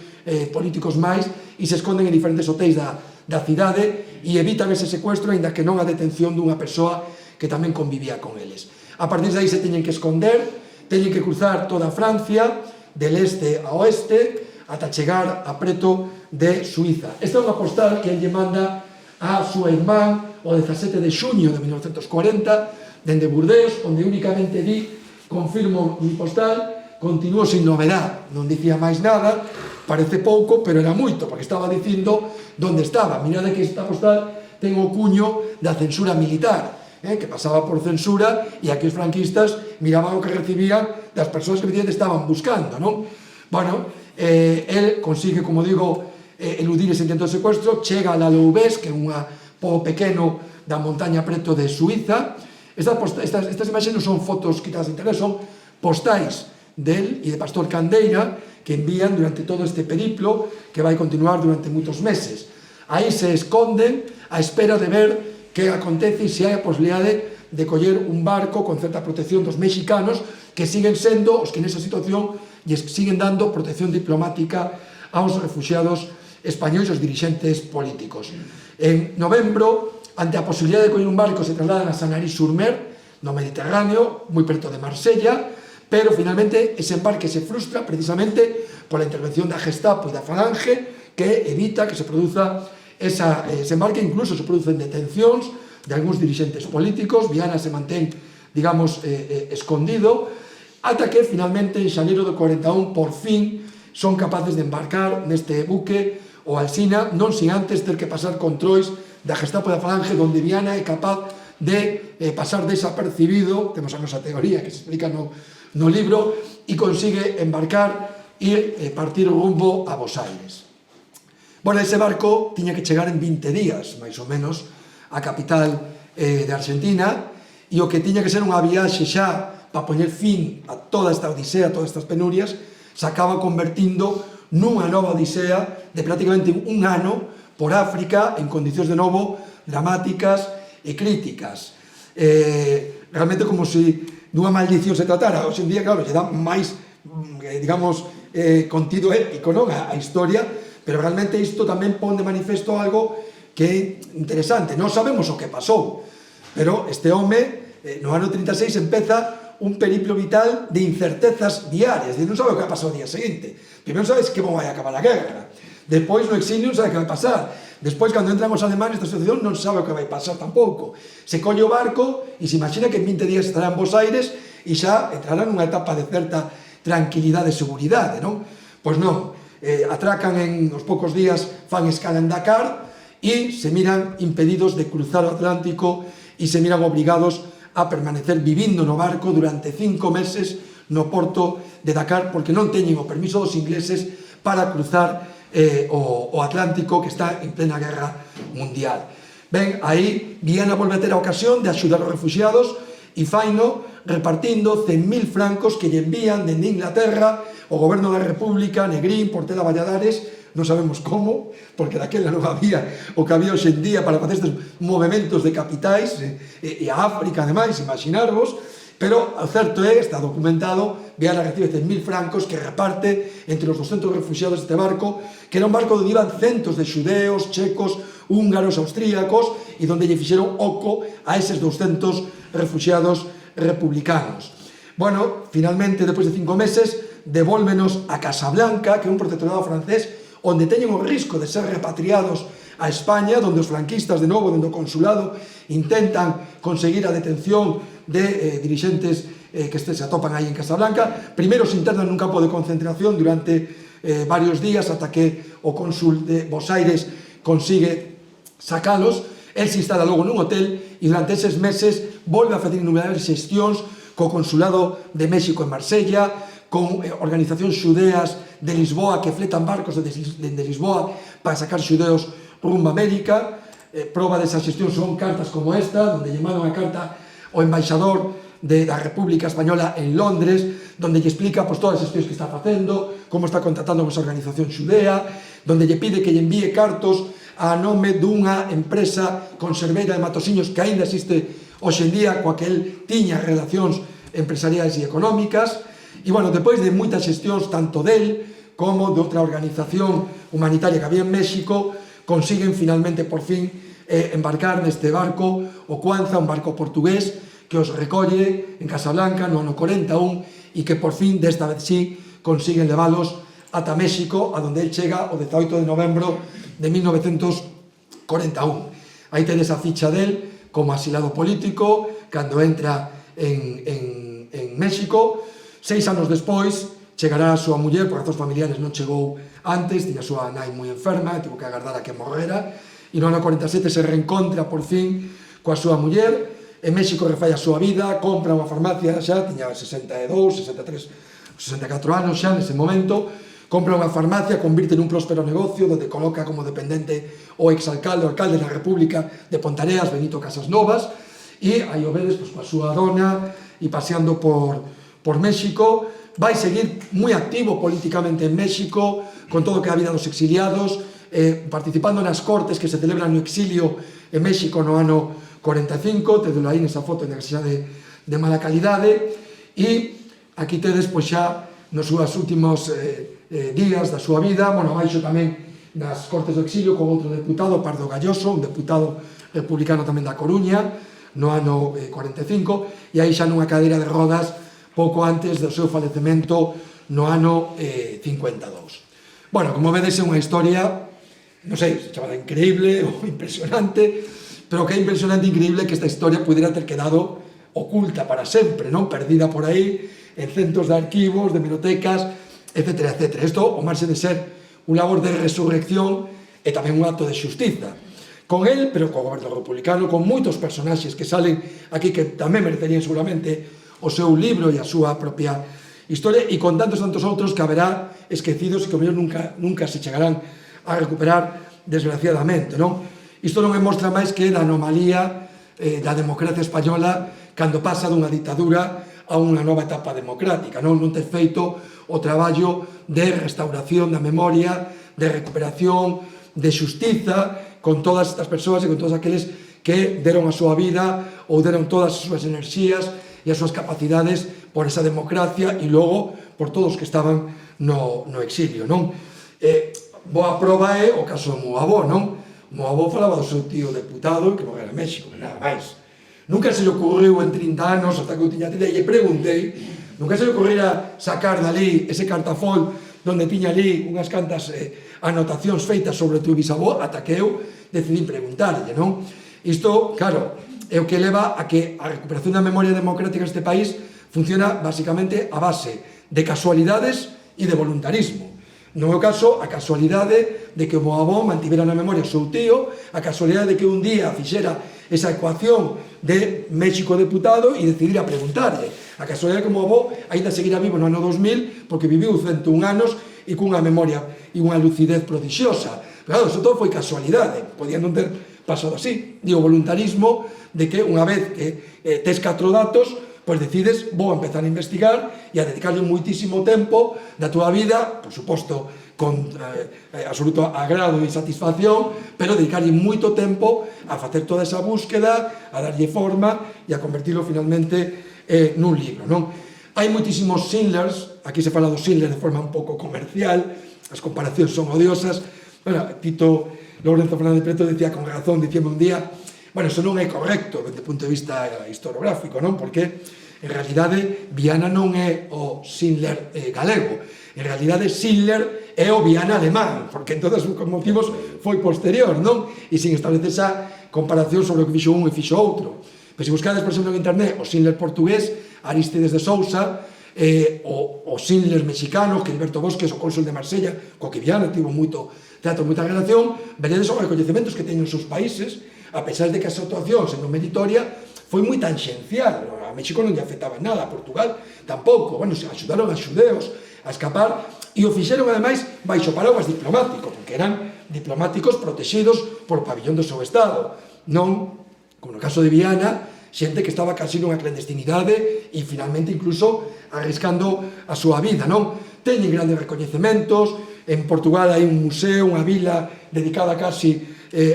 políticos máis, e se esconden en diferentes hotéis da cidade e evitan ese secuestro, aínda que non a detención dunha persoa que tamén convivía con eles. A partir de aí se teñen que esconder, teñen que cruzar toda Francia, del este a oeste, ata chegar a preto de Suiza. Esta é unha postal que el lle manda a súa irmán o 17 de xuño de 1940, dende Burdeos, onde únicamente di: confirmo mi postal, continuo sin novedad. Non dicía máis nada, parece pouco, pero era moito, porque estaba dicindo onde estaba. Mirade que esta postal ten o cuño da censura militar, que pasaba por censura, e aquí os franquistas miraban o que recibían das persoas que evidentemente estaban buscando, non? Bueno, el consigue, como digo, eludir ese intento de secuestro, chega a la Loubès, que é un pobo pequeno da montaña preto de Suiza. Estas imaxes non son fotos quitadas de internet, son postais del e de Pastor Candeira, que envían durante todo este periplo, que vai continuar durante moitos meses. Aí se esconden a espera de ver que acontece e se hai a posibilidade de coller un barco con certa protección dos mexicanos, que siguen sendo os que nesa situación lles siguen dando protección diplomática aos refugiados españois e os dirixentes políticos. En novembro, ante a posibilidade de coller un barco, se trasladan a Sanary-sur-Mer, no Mediterráneo, moi preto de Marsella, pero finalmente ese embarque se frustra precisamente pola intervención da Gestapo e da Falange, que evita que se produza ese embarque. Incluso se producen detencións de algúns dirixentes políticos. Viana se mantén, digamos, escondido, ata que finalmente en xaneiro do 41 por fin son capaces de embarcar neste buque o Alsina, non sin antes ter que pasar controis da Gestapo e da Falange, donde Viana é capaz de pasar desapercibido, temos a nosa teoría que se explica no libro, e consigue embarcar e partir rumbo a Bos Aires. Bueno, ese barco tiña que chegar en 20 días, máis ou menos, á capital de Argentina, e o que tiña que ser unha viaxe xa para poñer fin a toda esta odisea, a todas estas penurias, se acaba convertindo nunha nova odisea de prácticamente un ano por África, en condicións de novo dramáticas e críticas. Realmente como se dunha maldición se tratara. Hoxe en día, claro, lle dá máis, digamos, contido épico, non, a historia, pero realmente isto tamén pon de manifesto algo que é interesante. Non sabemos o que pasou, pero este home, no ano 36, empeza un periplo vital de incertezas diarias. Non sabe o que vai pasar o día seguinte. Primeiro sabes que vai acabar a guerra. Despois no exilio non sabe o que vai pasar. Despois, cando entran os alemanes nesta situación, non sabe o que vai pasar tampouco. Se colle o barco e se imagina que en 20 días estará en Bos Aires e xa entrará nunha etapa de certa tranquilidade e seguridade, non? Pois non. Atracan en os poucos días, fan escala en Dakar e se miran impedidos de cruzar o Atlántico e se miran obrigados a permanecer vivindo no barco durante 5 meses no porto de Dakar, porque non teñen o permiso dos ingleses para cruzar o Atlántico, que está en plena guerra mundial. Ben, aí Viana volve a ter a ocasión de axudar os refugiados e faino repartindo 100.000 francos que lle envían dende Inglaterra o goberno da República, Negrín, Portela, Valladares. Non sabemos como, porque daquela non había o que había hoxe en día para facer estes movimentos de capitais, e a África, ademais, imaginarvos, pero o certo é, está documentado, Viana recibe 100.000 francos que reparte entre os 200 refugiados deste barco, que era un barco onde iban centos de xudeos, checos, húngaros, austríacos, e donde lle fixeron oco a eses 200 refugiados republicanos. Bueno, finalmente, depois de 5 meses, devólvenos a Casablanca, que é un protectorado francés, onde teñen o risco de ser repatriados a España, donde os franquistas, de novo, dende o consulado, intentan conseguir a detención de dirixentes que se atopan aí en Casablanca. Primeiro se internan nun campo de concentración durante varios días, ata que o cónsul de Bos Aires consigue sacalos. El se instala logo nun hotel e durante eses meses volve a facer innumerables xestións co consulado de México en Marsella, con organizacións xudeas de Lisboa que fletan barcos de Lisboa para sacar xudeos rumbo a América. Proba desa xestión son cartas como esta, onde lle mandan a carta ao embaixador da República Española en Londres, donde lle explica todas as xestións que está facendo, como está contratando con esa organización xudea, donde lle pide que lle envíe cartos a nome dunha empresa conserveira de Matosiños que aínda existe hoxe en día, coa que el tiña relacións empresariais e económicas. E, bueno, depois de moitas xestións, tanto del como de outra organización humanitaria que había en México, consiguen finalmente, por fin, embarcar neste barco, o Cuanza, un barco portugués, que os recolle en Casablanca no ano 41 e que, por fin, desta vez sí, consiguen leválos ata México, a donde el chega o 18 de novembro de 1941. Aí tedes a ficha del como asilado político, cando entra en México. 6 anos despois chegará a súa muller, por razóns familiares non chegou antes, tiña a súa nai moi enferma, tivo que agardar a que morrera, e no ano 47 se reencontra por fin coa súa muller. En México refai a súa vida, compra unha farmacia, xa tiña 62, 63, 64 anos xa nese momento, compra unha farmacia, convirte nun próspero negocio, donde coloca como dependente o exalcalde, o alcalde da República de Pontareas, Benito Casasnovas, e aí o vedes coa súa dona e paseando por México. Vai seguir moi activo políticamente en México, con todo o que é a vida dos exiliados, participando nas cortes que se celebran no exilio en México no ano 45, tedelo aí nesa foto en de mala calidade. E aquí tedes xa nos seus últimos días da súa vida, baixo tamén nas cortes do exilio con outro deputado, Pardo Galloso, un deputado republicano tamén da Coruña, no ano 45, e aí xa nunha cadeira de rodas pouco antes do seu falecemento no ano 52. Bueno, como vedes, é unha historia, non sei, se chamada increíble ou impresionante, pero que é impresionante e increíble que esta historia pudera ter quedado oculta para sempre, non? Perdida por aí en centos de arquivos, de bibliotecas, etcétera, etcétera. Isto, o marxe de ser un labor de resurrección, é tamén un acto de xustiza. Con el, pero co goberno republicano, con moitos personaxes que salen aquí que tamén merecerían seguramente o seu libro e a súa propia historia, e con tantos outros que haberá esquecidos e que nunca se chegarán a recuperar, desgraciadamente, non? Isto non é mostra máis que da anomalía da democracia española cando pasa dunha ditadura a unha nova etapa democrática, non ter feito o traballo de restauración da memoria, de recuperación, de xustiza con todas estas persoas e con todos aqueles que deron a súa vida ou deron todas as súas enerxías e as súas capacidades por esa democracia e logo por todos que estaban no exilio, non? Boa proba é o caso do meu avó, non? O meu avó falaba do seu tío deputado que morrera en México, nada máis. Nunca se le ocurriu en 30 anos, ata que eu tiña 30, e lle preguntei, nunca se le ocurrira sacar dali ese cartafol donde tiña ali unhas cantas anotacións feitas sobre o teu bisavó, ata que eu decidí preguntarlle, non? Isto, claro, é o que leva a que a recuperación da memoria democrática neste país funciona basicamente a base de casualidades e de voluntarismo. No meu caso, a casualidade de que o meu avó mantivera na memoria o seu tío, a casualidade de que un día fixera esa ecuación de México deputado e decidira preguntarlle. A casualidade de que o meu avó ainda seguirá vivo no ano 2000 porque viviu 101 anos e cunha memoria e unha lucidez prodixiosa. Pero claro, eso todo foi casualidade, podían non ter pasado así. Digo, voluntarismo de que unha vez que tes 4 datos, pois decides, vou empezar a investigar e a dedicarle moitísimo tempo da túa vida, por suposto, con absoluto agrado e satisfacción, pero dedicarlle moito tempo a facer toda esa búsqueda, a darlle forma e a convertirlo finalmente nun libro, non? Hai moitísimos Schindlers, aquí se fala do Schindler de forma un pouco comercial, as comparacións son odiosas. Bueno, Tito Lorenzo Fernández Preto decía con razón, dicíame un día, bueno, eso non é correcto desde o punto de vista historiográfico, non? Porque, en realidade, Viana non é o Schindler galego. En realidade, Schindler é o Viana alemán, porque en todos os motivos foi posterior, non? E sin establecer esa comparación sobre o que fixo un e fixo outro. Pero se buscades, por exemplo, en internet, o Schindler portugués, Aristides de Sousa, o Schindler mexicano, Gilberto Bosques, o cónsul de Marsella, co que Viana tivo moito teatro, moita relación, veredes os recoñecementos que teñen os seus países, a pesar de que a súa actuación, sendo meritoria, foi moi tangencial. A a México non lle afectaba nada, a Portugal tampouco, bueno, axudaron a xudeos a escapar e o fixeron ademais baixo paraguas diplomático, porque eran diplomáticos protegidos por pabillón do seu estado, non, como no caso de Viana, xente que estaba casi nunha clandestinidade e finalmente incluso arriscando a súa vida, non? Teñen grandes recoñecementos, en Portugal hai un museo, unha vila dedicada casi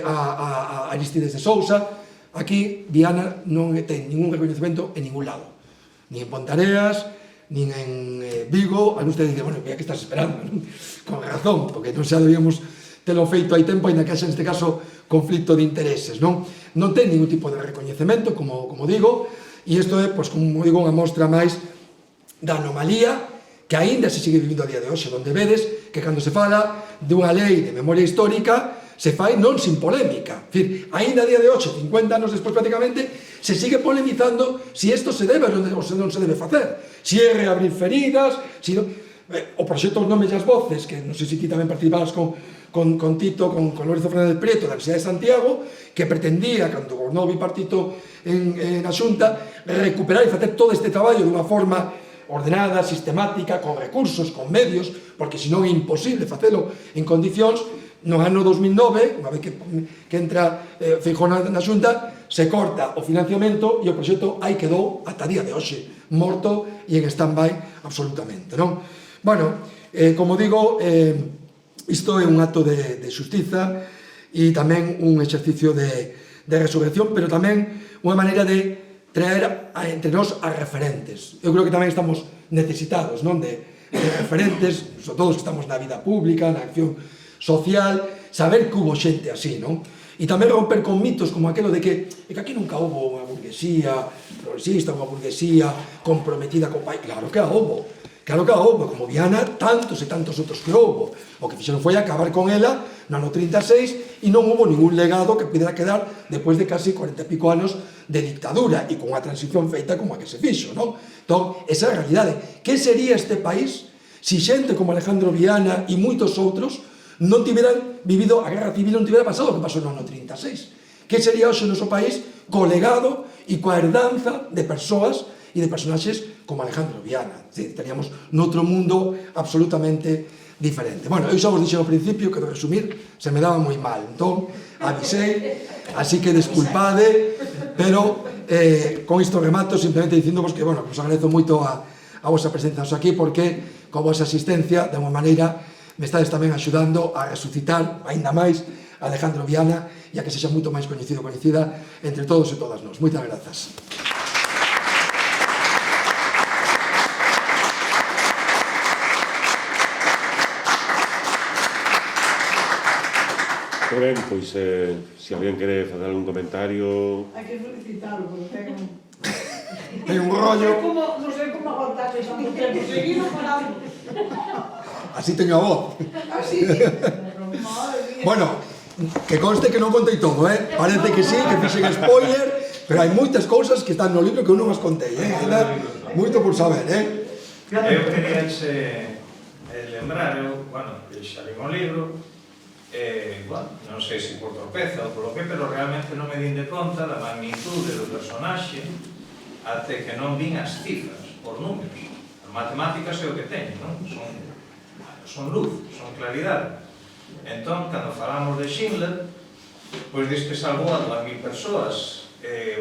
a Aristides de Sousa. Aquí Viana non ten ningún recoñecemento en ningún lado, ni en Pontareas, nin en Vigo. Algúns te dicen, bueno, mira que estás esperando, non? Con razón, porque non xa debíamos telo feito hai tempo, ainda que haxa neste caso conflicto de intereses, non? Non ten ningún tipo de recoñecemento, como digo, e isto é, pois, como digo, unha mostra máis da anomalía que aínda se sigue vivindo a día de hoxe, onde vedes que cando se fala dunha lei de memoria histórica se fai non sin polémica. É dicir, aínda a día de hoxe, 50 anos despois prácticamente, se sigue polemizando si isto se debe ou non se debe facer, si é reabrir feridas, si non... O proxecto Os Nomes e as Voces, que non sei se ti tamén participabas con Tito, con Lorenzo Fernández Prieto da Universidade de Santiago, que pretendía, cando gobernou o bipartito na Xunta, recuperar e facer todo este traballo dunha forma ordenada, sistemática, con recursos, con medios, porque senón é imposible facelo en condicións. No ano 2009, unha vez que entra Feijóo na Xunta, se corta o financiamento e o proxecto aí quedou ata día de hoxe, morto e en stand-by absolutamente, non? Bueno, como digo, isto é un acto de xustiza e tamén un exercicio de resurrección, pero tamén unha maneira de traer entre nós a referentes. Eu creo que tamén estamos necesitados, non, de referentes, sobre todo os que estamos na vida pública, na acción social, saber que hubo xente así, non? E tamén romper con mitos como aquelo de que aquí nunca houbo unha burguesía progresista, unha burguesía comprometida co país. Claro que a houbo, como Viana, tantos e tantos outros que houbo. O que fixeron foi acabar con ela no ano 36 e non houbo ningún legado que pudera quedar despois de casi 40 e pico anos de dictadura e con unha transición feita como a que se fixo, non? Entón, esa é a realidade. Que sería este país se xente como Alejandro Viana e moitos outros non tiveran vivido a guerra civil, non tivera pasado o que pasou no ano 36? Que sería hoxe o noso país co legado e coa herdanza de persoas e de personaxes como Alejandro Viana? Teríamos noutro mundo absolutamente diferente. Bueno, eu xa vos dixen ao principio que de resumir se me daba moi mal, entón avisei, así que desculpade, pero con isto remato simplemente dicindovos que, bueno, vos agradezo moito a vosa presencia aquí, porque con vosa asistencia, de unha maneira, me estades tamén axudando a resucitar aínda máis a Alejandro Viana e a que sexa moito máis coñecido e coñecida entre todos e todas nós. Moitas grazas. Moi ben, pois, se alguén quere facer algún comentario... Hai que felicitarlo, porque ten un rollo... Non sei como aguantar esa tempo seguido parado. Así teño a voz. Así. Bueno, que conste que non contei todo, Parece que sí, que fixen spoiler, pero hai moitas cousas que están no libro que eu non as contei, Ainda moito por saber, Eu quería lembrar, que xa li o libro, non sei se por tropeza ou por o que, pero realmente non me din de conta da magnitude do personaxe até que non vin as cifras, por números. As matemáticas é o que teñen, non? Son luz, son claridade. Entón, cando falamos de Schindler, pois diz que salvou a 2.000 persoas,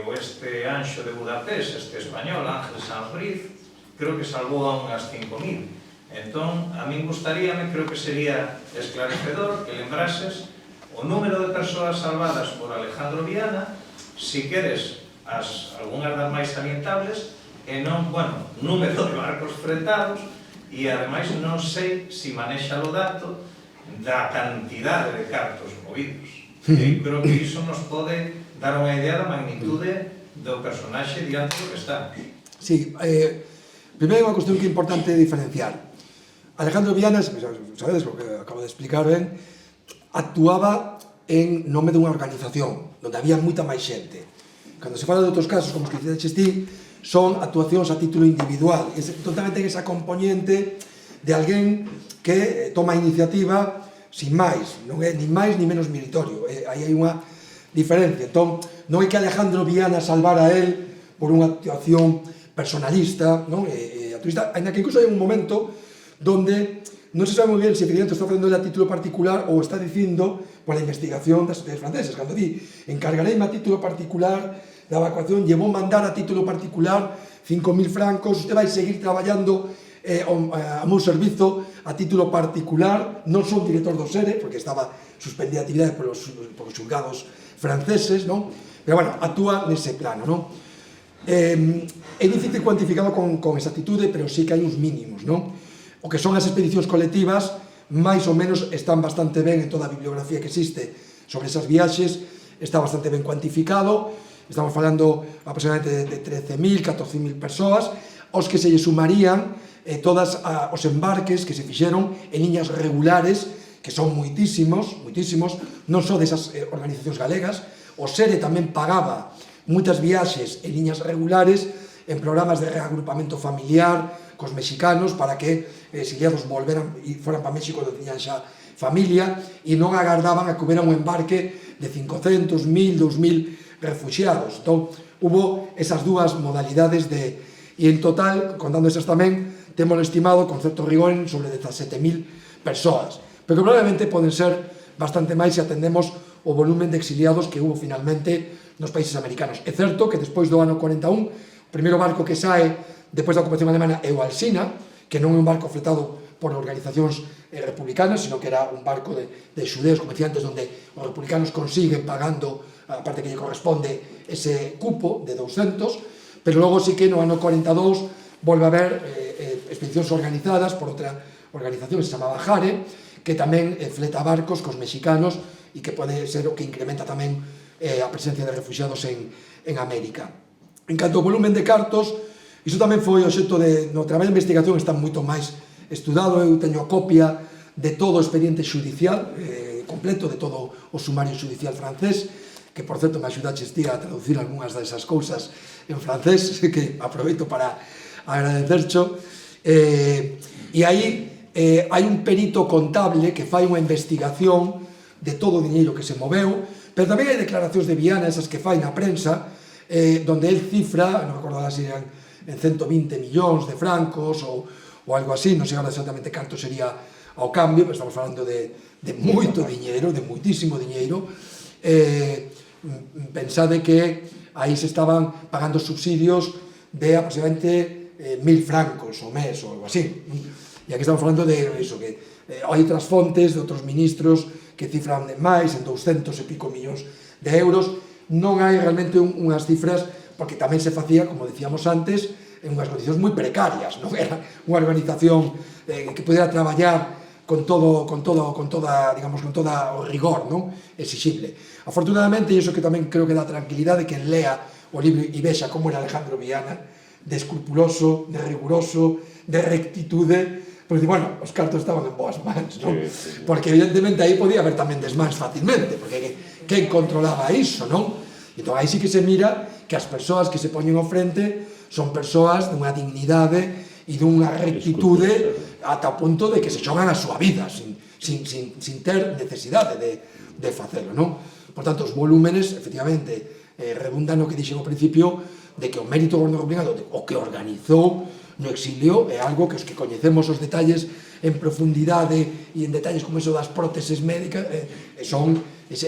o este Anxo de Budapest, este español, Ángel Sanz-Briz, creo que salvou a unhas 5.000. Entón, a min gustaríame, creo que sería esclarecedor que lembrases o número de persoas salvadas por Alejandro Viana, si queres algunhas das máis salientables, e non, número de barcos fretados, e ademais non sei se manexa o dato da cantidade de cartos movidos. E creo que iso nos pode dar unha idea da magnitude do personaxe diante do que estamos. Sí, primeiro unha cuestión que é importante diferenciar. Alejandro Viana, sabedes o que acabo de explicar ben, actuaba en nome dunha organización onde había moita máis xente. Cando se fala de outros casos, como os que dixeches ti, son actuacións a título individual. Totalmente en esa componente de alguén que toma a iniciativa sin máis, non é ni máis ni menos meritorio. Aí hai unha diferencia. Entón, non é que Alejandro Viana salvara a él por unha actuación personalista, non? Altruista, ainda que incluso hai un momento donde non se sabe moi bien se efectivamente está facendo a título particular ou está dicindo pola investigación das sociedades francesas, cando di encargareime a título particular da evacuación, llevou mandar a título particular 5.000 francos, usted vai seguir traballando a meu servizo a título particular, non son director do SERE, porque estaba suspendida a actividade polos xulgados franceses, non? Pero, bueno, actúa nese plano, non? É difícil cuantificado con exactitude, pero sí que hai uns mínimos, non? O que son as expedicións colectivas, máis ou menos están bastante ben en toda a bibliografía que existe sobre esas viaxes, está bastante ben cuantificado, estamos falando aproximadamente de 13.000, 14.000 persoas, aos que se lle sumarían todos os embarques que se fixeron en liñas regulares, que son moitísimos, non só desas organizacións galegas. O SERE tamén pagaba moitas viaxes en liñas regulares, en programas de reagrupamento familiar cos mexicanos para que exiliados volveran e foran para México onde tiñan xa familia e non agardaban a que houbera un embarque de 500, 1.000, 2.000 refugiados. Entón, hubo esas dúas modalidades e en total, contando esas tamén, temos estimado con certo rigor en sobre 17.000 persoas, pero probablemente poden ser bastante máis se atendemos o volumen de exiliados que hubo finalmente nos países americanos. É certo que despois do ano 41, o primeiro barco que sae despois da ocupación alemana é o Alsina, que non é un barco fletado por organizacións republicanas, sino que era un barco de xudeos, como decía antes, onde os republicanos consiguen pagando a parte que lle corresponde ese cupo de 200, pero logo sí que no ano 42 volve a haber expedicións organizadas por outra organización que se chamaba Jare, que tamén fleta barcos cos mexicanos e que pode ser o que incrementa tamén a presencia de refugiados en América. En canto ao volumen de cartos, iso tamén foi obxecto de, no traballo de investigación está moito máis estudado, eu teño a copia de todo o expediente xudicial completo, de todo o sumario xudicial francés, que por certo me axudaches ti a traducir algunhas desas cousas en francés, que aproveito para agradecercho, e aí hai un perito contable que fai unha investigación de todo o diñeiro que se moveu, pero tamén hai declaracións de Viana, esas que fai na prensa, donde el cifra, non recordo se eran en 120 millóns de francos ou algo así, non sei agora exactamente canto sería ao cambio, pero estamos falando de moito diñeiro, de moitísimo diñeiro. Pensade que aí se estaban pagando subsidios de aproximadamente 1.000 francos ao mes ou algo así. E aquí estamos falando de iso, que hai outras fontes de outros ministros que cifran máis, en 200 e pico millóns de euros. Non hai realmente unhas cifras, porque tamén se facía, como decíamos antes, en unhas condicións moi precarias, non era unha organización que pudera traballar con todo o rigor, non? Exixible. Afortunadamente, e iso que tamén creo que dá tranquilidade, que lea o libro e vexa como era Alejandro Viana, de escrupuloso, de riguroso, de rectitude, porque, bueno, os cartos estaban en boas mans, non? Porque, evidentemente, aí podía haber tamén desmans facilmente, porque quen controlaba iso, non? Entón, aí sí que se mira que as persoas que se poñen ao frente son persoas dunha dignidade e dunha rectitude ata o punto de que se xogan a súa vida sin ter necesidade de facelo, non? Por tanto, os volúmenes, efectivamente, redundan no que dixen ao principio de que o mérito do goberno republicano, o que organizou no exilio, é algo que os que coñecemos os detalles en profundidade e en detalles como eso das próteses médicas son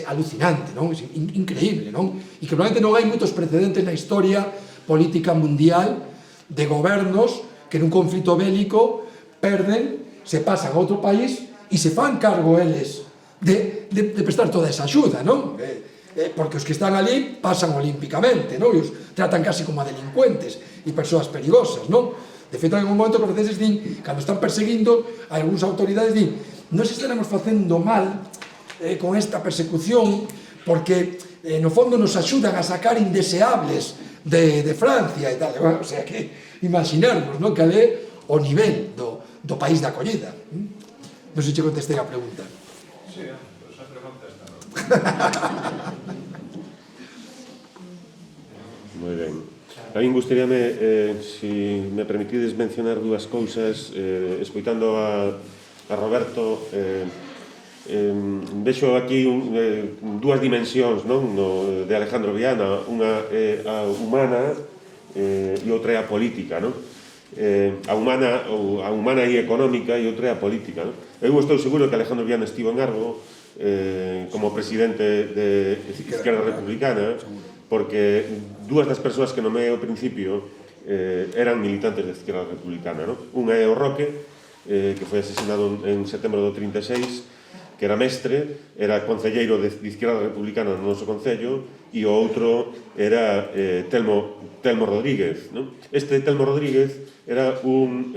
alucinante, non? É increíble, non? E que probablemente non hai moitos precedentes na historia política mundial de gobernos que nun conflito bélico perden, se pasan a outro país e se fan cargo eles de prestar toda esa axuda, non? Porque os que están ali pasan olímpicamente, non? E os tratan casi como a delincuentes e persoas perigosas, non? De feito, en un momento que os franceses din, cando están perseguindo, algúns autoridades din, non se estaremos facendo mal con esta persecución, porque no fondo nos axudan a sacar indeseables de Francia e tal. Bueno, o sea que imaginarnos, non? Que é o nivel do país de acollida. Non sei se contestei a pregunta. Sí, pues a pregunta está. Moi ben. A min gustaríame, si me permitides mencionar dúas cousas, escoitando a Roberto, vexo aquí dúas dimensións, non? De Alejandro Viana, unha a humana e outra é a política, non? A humana e económica e outra é a política, non? Eu estou seguro que Alejandro Viana estivo en Arbo como presidente de Izquierda Republicana, porque dúas das persoas que nomeei ao principio eran militantes de Izquierda Republicana, non? Unha é o Roque, que foi asesinado en setembro do 36, que era mestre, era concelleiro de Izquierda Republicana no noso concello, e o outro era Telmo Rodríguez, non? Este Telmo Rodríguez era un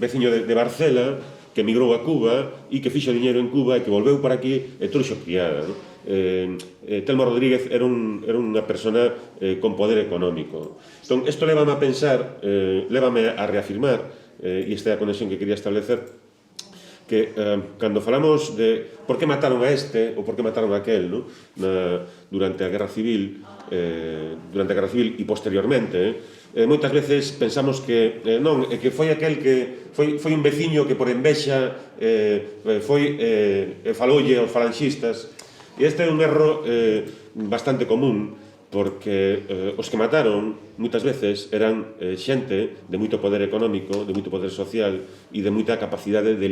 veciño de Barcela que emigrou a Cuba e que fixo diñeiro en Cuba e que volveu para aquí e trouxo criada, non? Telmo Rodríguez era unha persona con poder económico. Entón, isto lévame a pensar, lévame a reafirmar, e esta é a conexión que quería establecer, que cando falamos de por que mataron a este ou por que mataron a aquel, non? Durante a Guerra Civil e posteriormente, moitas veces pensamos que non, que foi aquel que foi un veciño que por envexa faloulle aos falanxistas, e este é un erro bastante común, porque os que mataron moitas veces eran xente de moito poder económico, de moito poder social e de moita capacidade de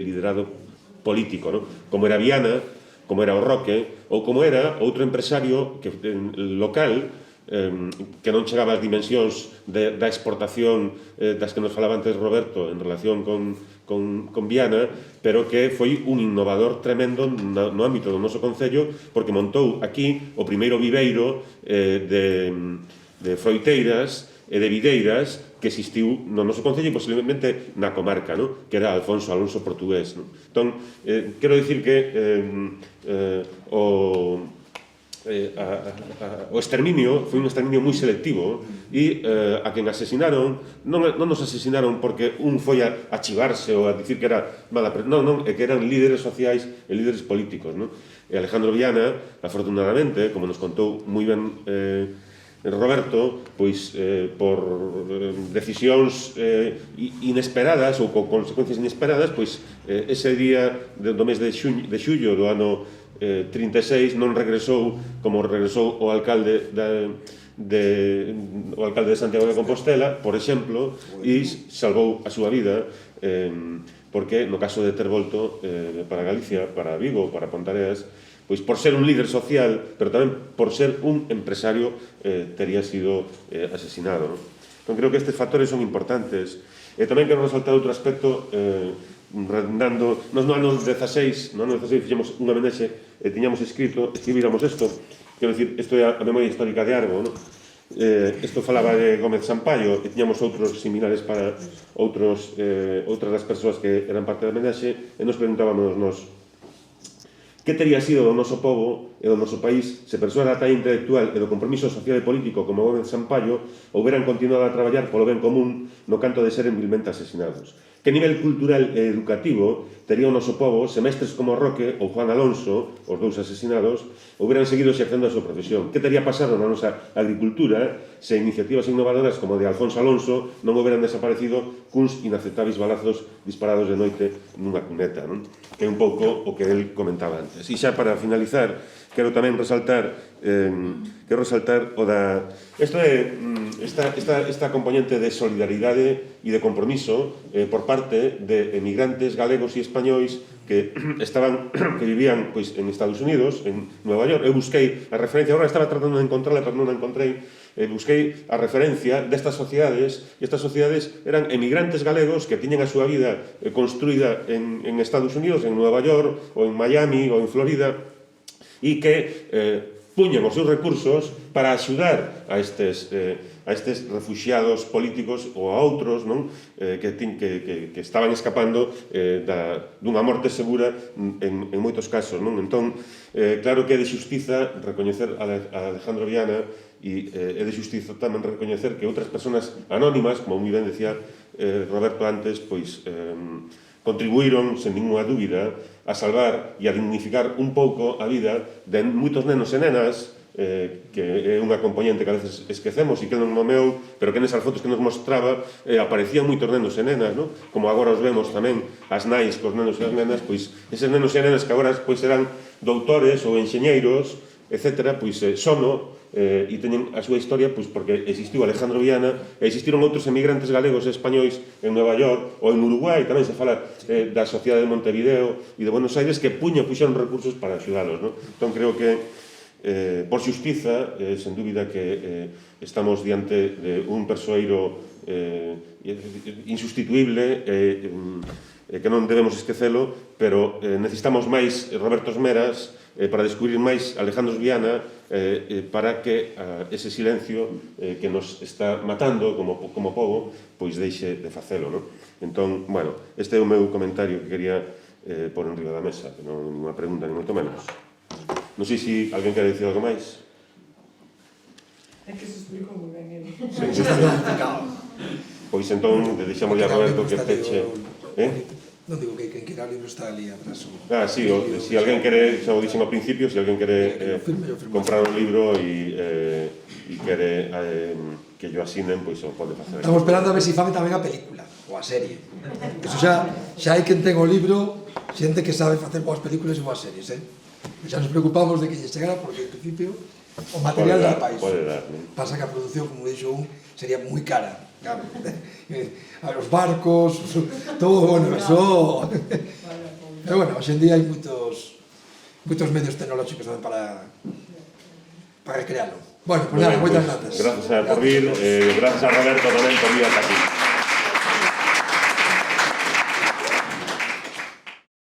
liderado político, non? Como era Viana, como era o Roque, ou como era outro empresario local que non chegaba ás dimensións da exportación das que nos falaba antes Roberto en relación con Viana, pero que foi un innovador tremendo no ámbito do noso concello, porque montou aquí o primeiro viveiro de froiteiras e de videiras que existiu no noso concello e posiblemente na comarca, non? Que era Alfonso Alonso Portugués, non? Entón, quero dicir que o exterminio foi un exterminio moi selectivo e a quen asesinaron non nos asesinaron porque un foi a chivarse ou a dicir que era mala, non, é que eran líderes sociais e líderes políticos, non? E Alejandro Viana, afortunadamente, como nos contou moi ben Roberto, pois por decisións inesperadas ou con consecuencias inesperadas, pois ese día do mes de xullo do ano 36 non regresou como regresou o alcalde de Santiago de Compostela, por exemplo, e salvou a súa vida, porque no caso de ter volto para Galicia, para Vigo, para Pontareas, pois por ser un líder social, pero tamén por ser un empresario, tería sido asesinado, non? Entón, creo que estes factores son importantes. E tamén quero resaltar outro aspecto, redundando, nos no ano 16 fixemos unha homenaxe e tiñamos escribíramos isto, quero dicir, isto é a memoria histórica de Arbo, non? Isto falaba de Gómez Sampaio e tiñamos outros similares para outras das persoas que eran parte da homenaxe e nos preguntábamos que tería sido do noso pobo e do noso país se persoas da talla intelectual e do compromiso social e político como Gómez Sampaio houberan continuado a traballar polo ben común no canto de seren vilmente asesinados. Que nivel cultural e educativo tería o noso pobo se mestres como Roque ou Juan Alonso, os dous asesinados, houberan seguido exercendo a súa profesión? Que tería pasado na nosa agricultura se iniciativas innovadoras como de Alfonso Alonso non houberan desaparecido cuns inaceptables balazos disparados de noite nunha cuneta, non? Que é un pouco o que el comentaba antes. E xa para finalizar, quero tamén resaltar o da... Isto é esta componente de solidaridade e de compromiso por parte de emigrantes galegos e españois que vivían pois, en Estados Unidos, en Nueva York. Eu busquei a referencia, agora estaba tratando de encontrarla, pero non a encontrei. Busquei a referencia destas sociedades, e estas sociedades eran emigrantes galegos que tiñen a súa vida construída en Estados Unidos, en Nueva York, ou en Miami, ou en Florida, e que puñan os seus recursos para axudar a estes refuxiados políticos ou a outros, non? Que estaban escapando dunha morte segura en moitos casos, non? Entón, claro que é de xustiza recoñecer a Alejandro Viana e é de xustiza tamén recoñecer que outras persoas anónimas, como moi ben decía Roberto antes, pois contribuíron, sen ninguna dúbida, a salvar e a dignificar un pouco a vida de moitos nenos e nenas, que é unha componente que a veces esquecemos e que non nomeou, pero que nesas fotos que nos mostraba aparecían moitos nenos e nenas, non? Como agora os vemos tamén as nais cos nenos e as nenas, pois eses nenos e nenas que agora pois serán doutores ou enxeñeiros, etc., pois sono e teñen a súa historia pois porque existiu Alejandro Viana e existiron outros emigrantes galegos e españois en Nova York ou en Uruguai, tamén se fala da Sociedade de Montevideo e de Buenos Aires que puxeron recursos para axudalos, non? Entón creo que por xustiza, sen dúbida que estamos diante de un persoeiro insustituible que non debemos esquecelo, pero necesitamos máis Robertos Meras para descubrir máis Alejandro Viana para que ese silencio que nos está matando como pobo pois deixe de facelo, non? Entón, bueno, este é o meu comentario que quería pôr en riba da mesa, que non é unha pregunta ni moito menos. Non sei se alguén quere dicir algo máis. É que se explicou moi ben ele. Está todo explicado. Pois entón, deixamos a Roberto que peche. Non digo que quen quera o libro está ali atrás. Sí, se alguén quere, xa o dixen ao principio, se alguén quere comprar un libro e quere que yo asinen, pois o pode facer. Estamos esperando a ver se fan tamén a película ou a serie. Eso xa hai quen ten o libro, xente que sabe facer boas películas e boas series, xa nos preocupamos de que lle chegara porque, en principio, o material dá país. Pasa que a produción, como dixo sería moi cara. Claro, a los barcos, todo, bueno, eso... Pero bueno, hoxe en día hai moitos medios tecnolóxicos tamén para recrearlo. Bueno, pues nada, moitas grazas. Grazas por vir, grazas a Roberto tamén por vir ata aquí.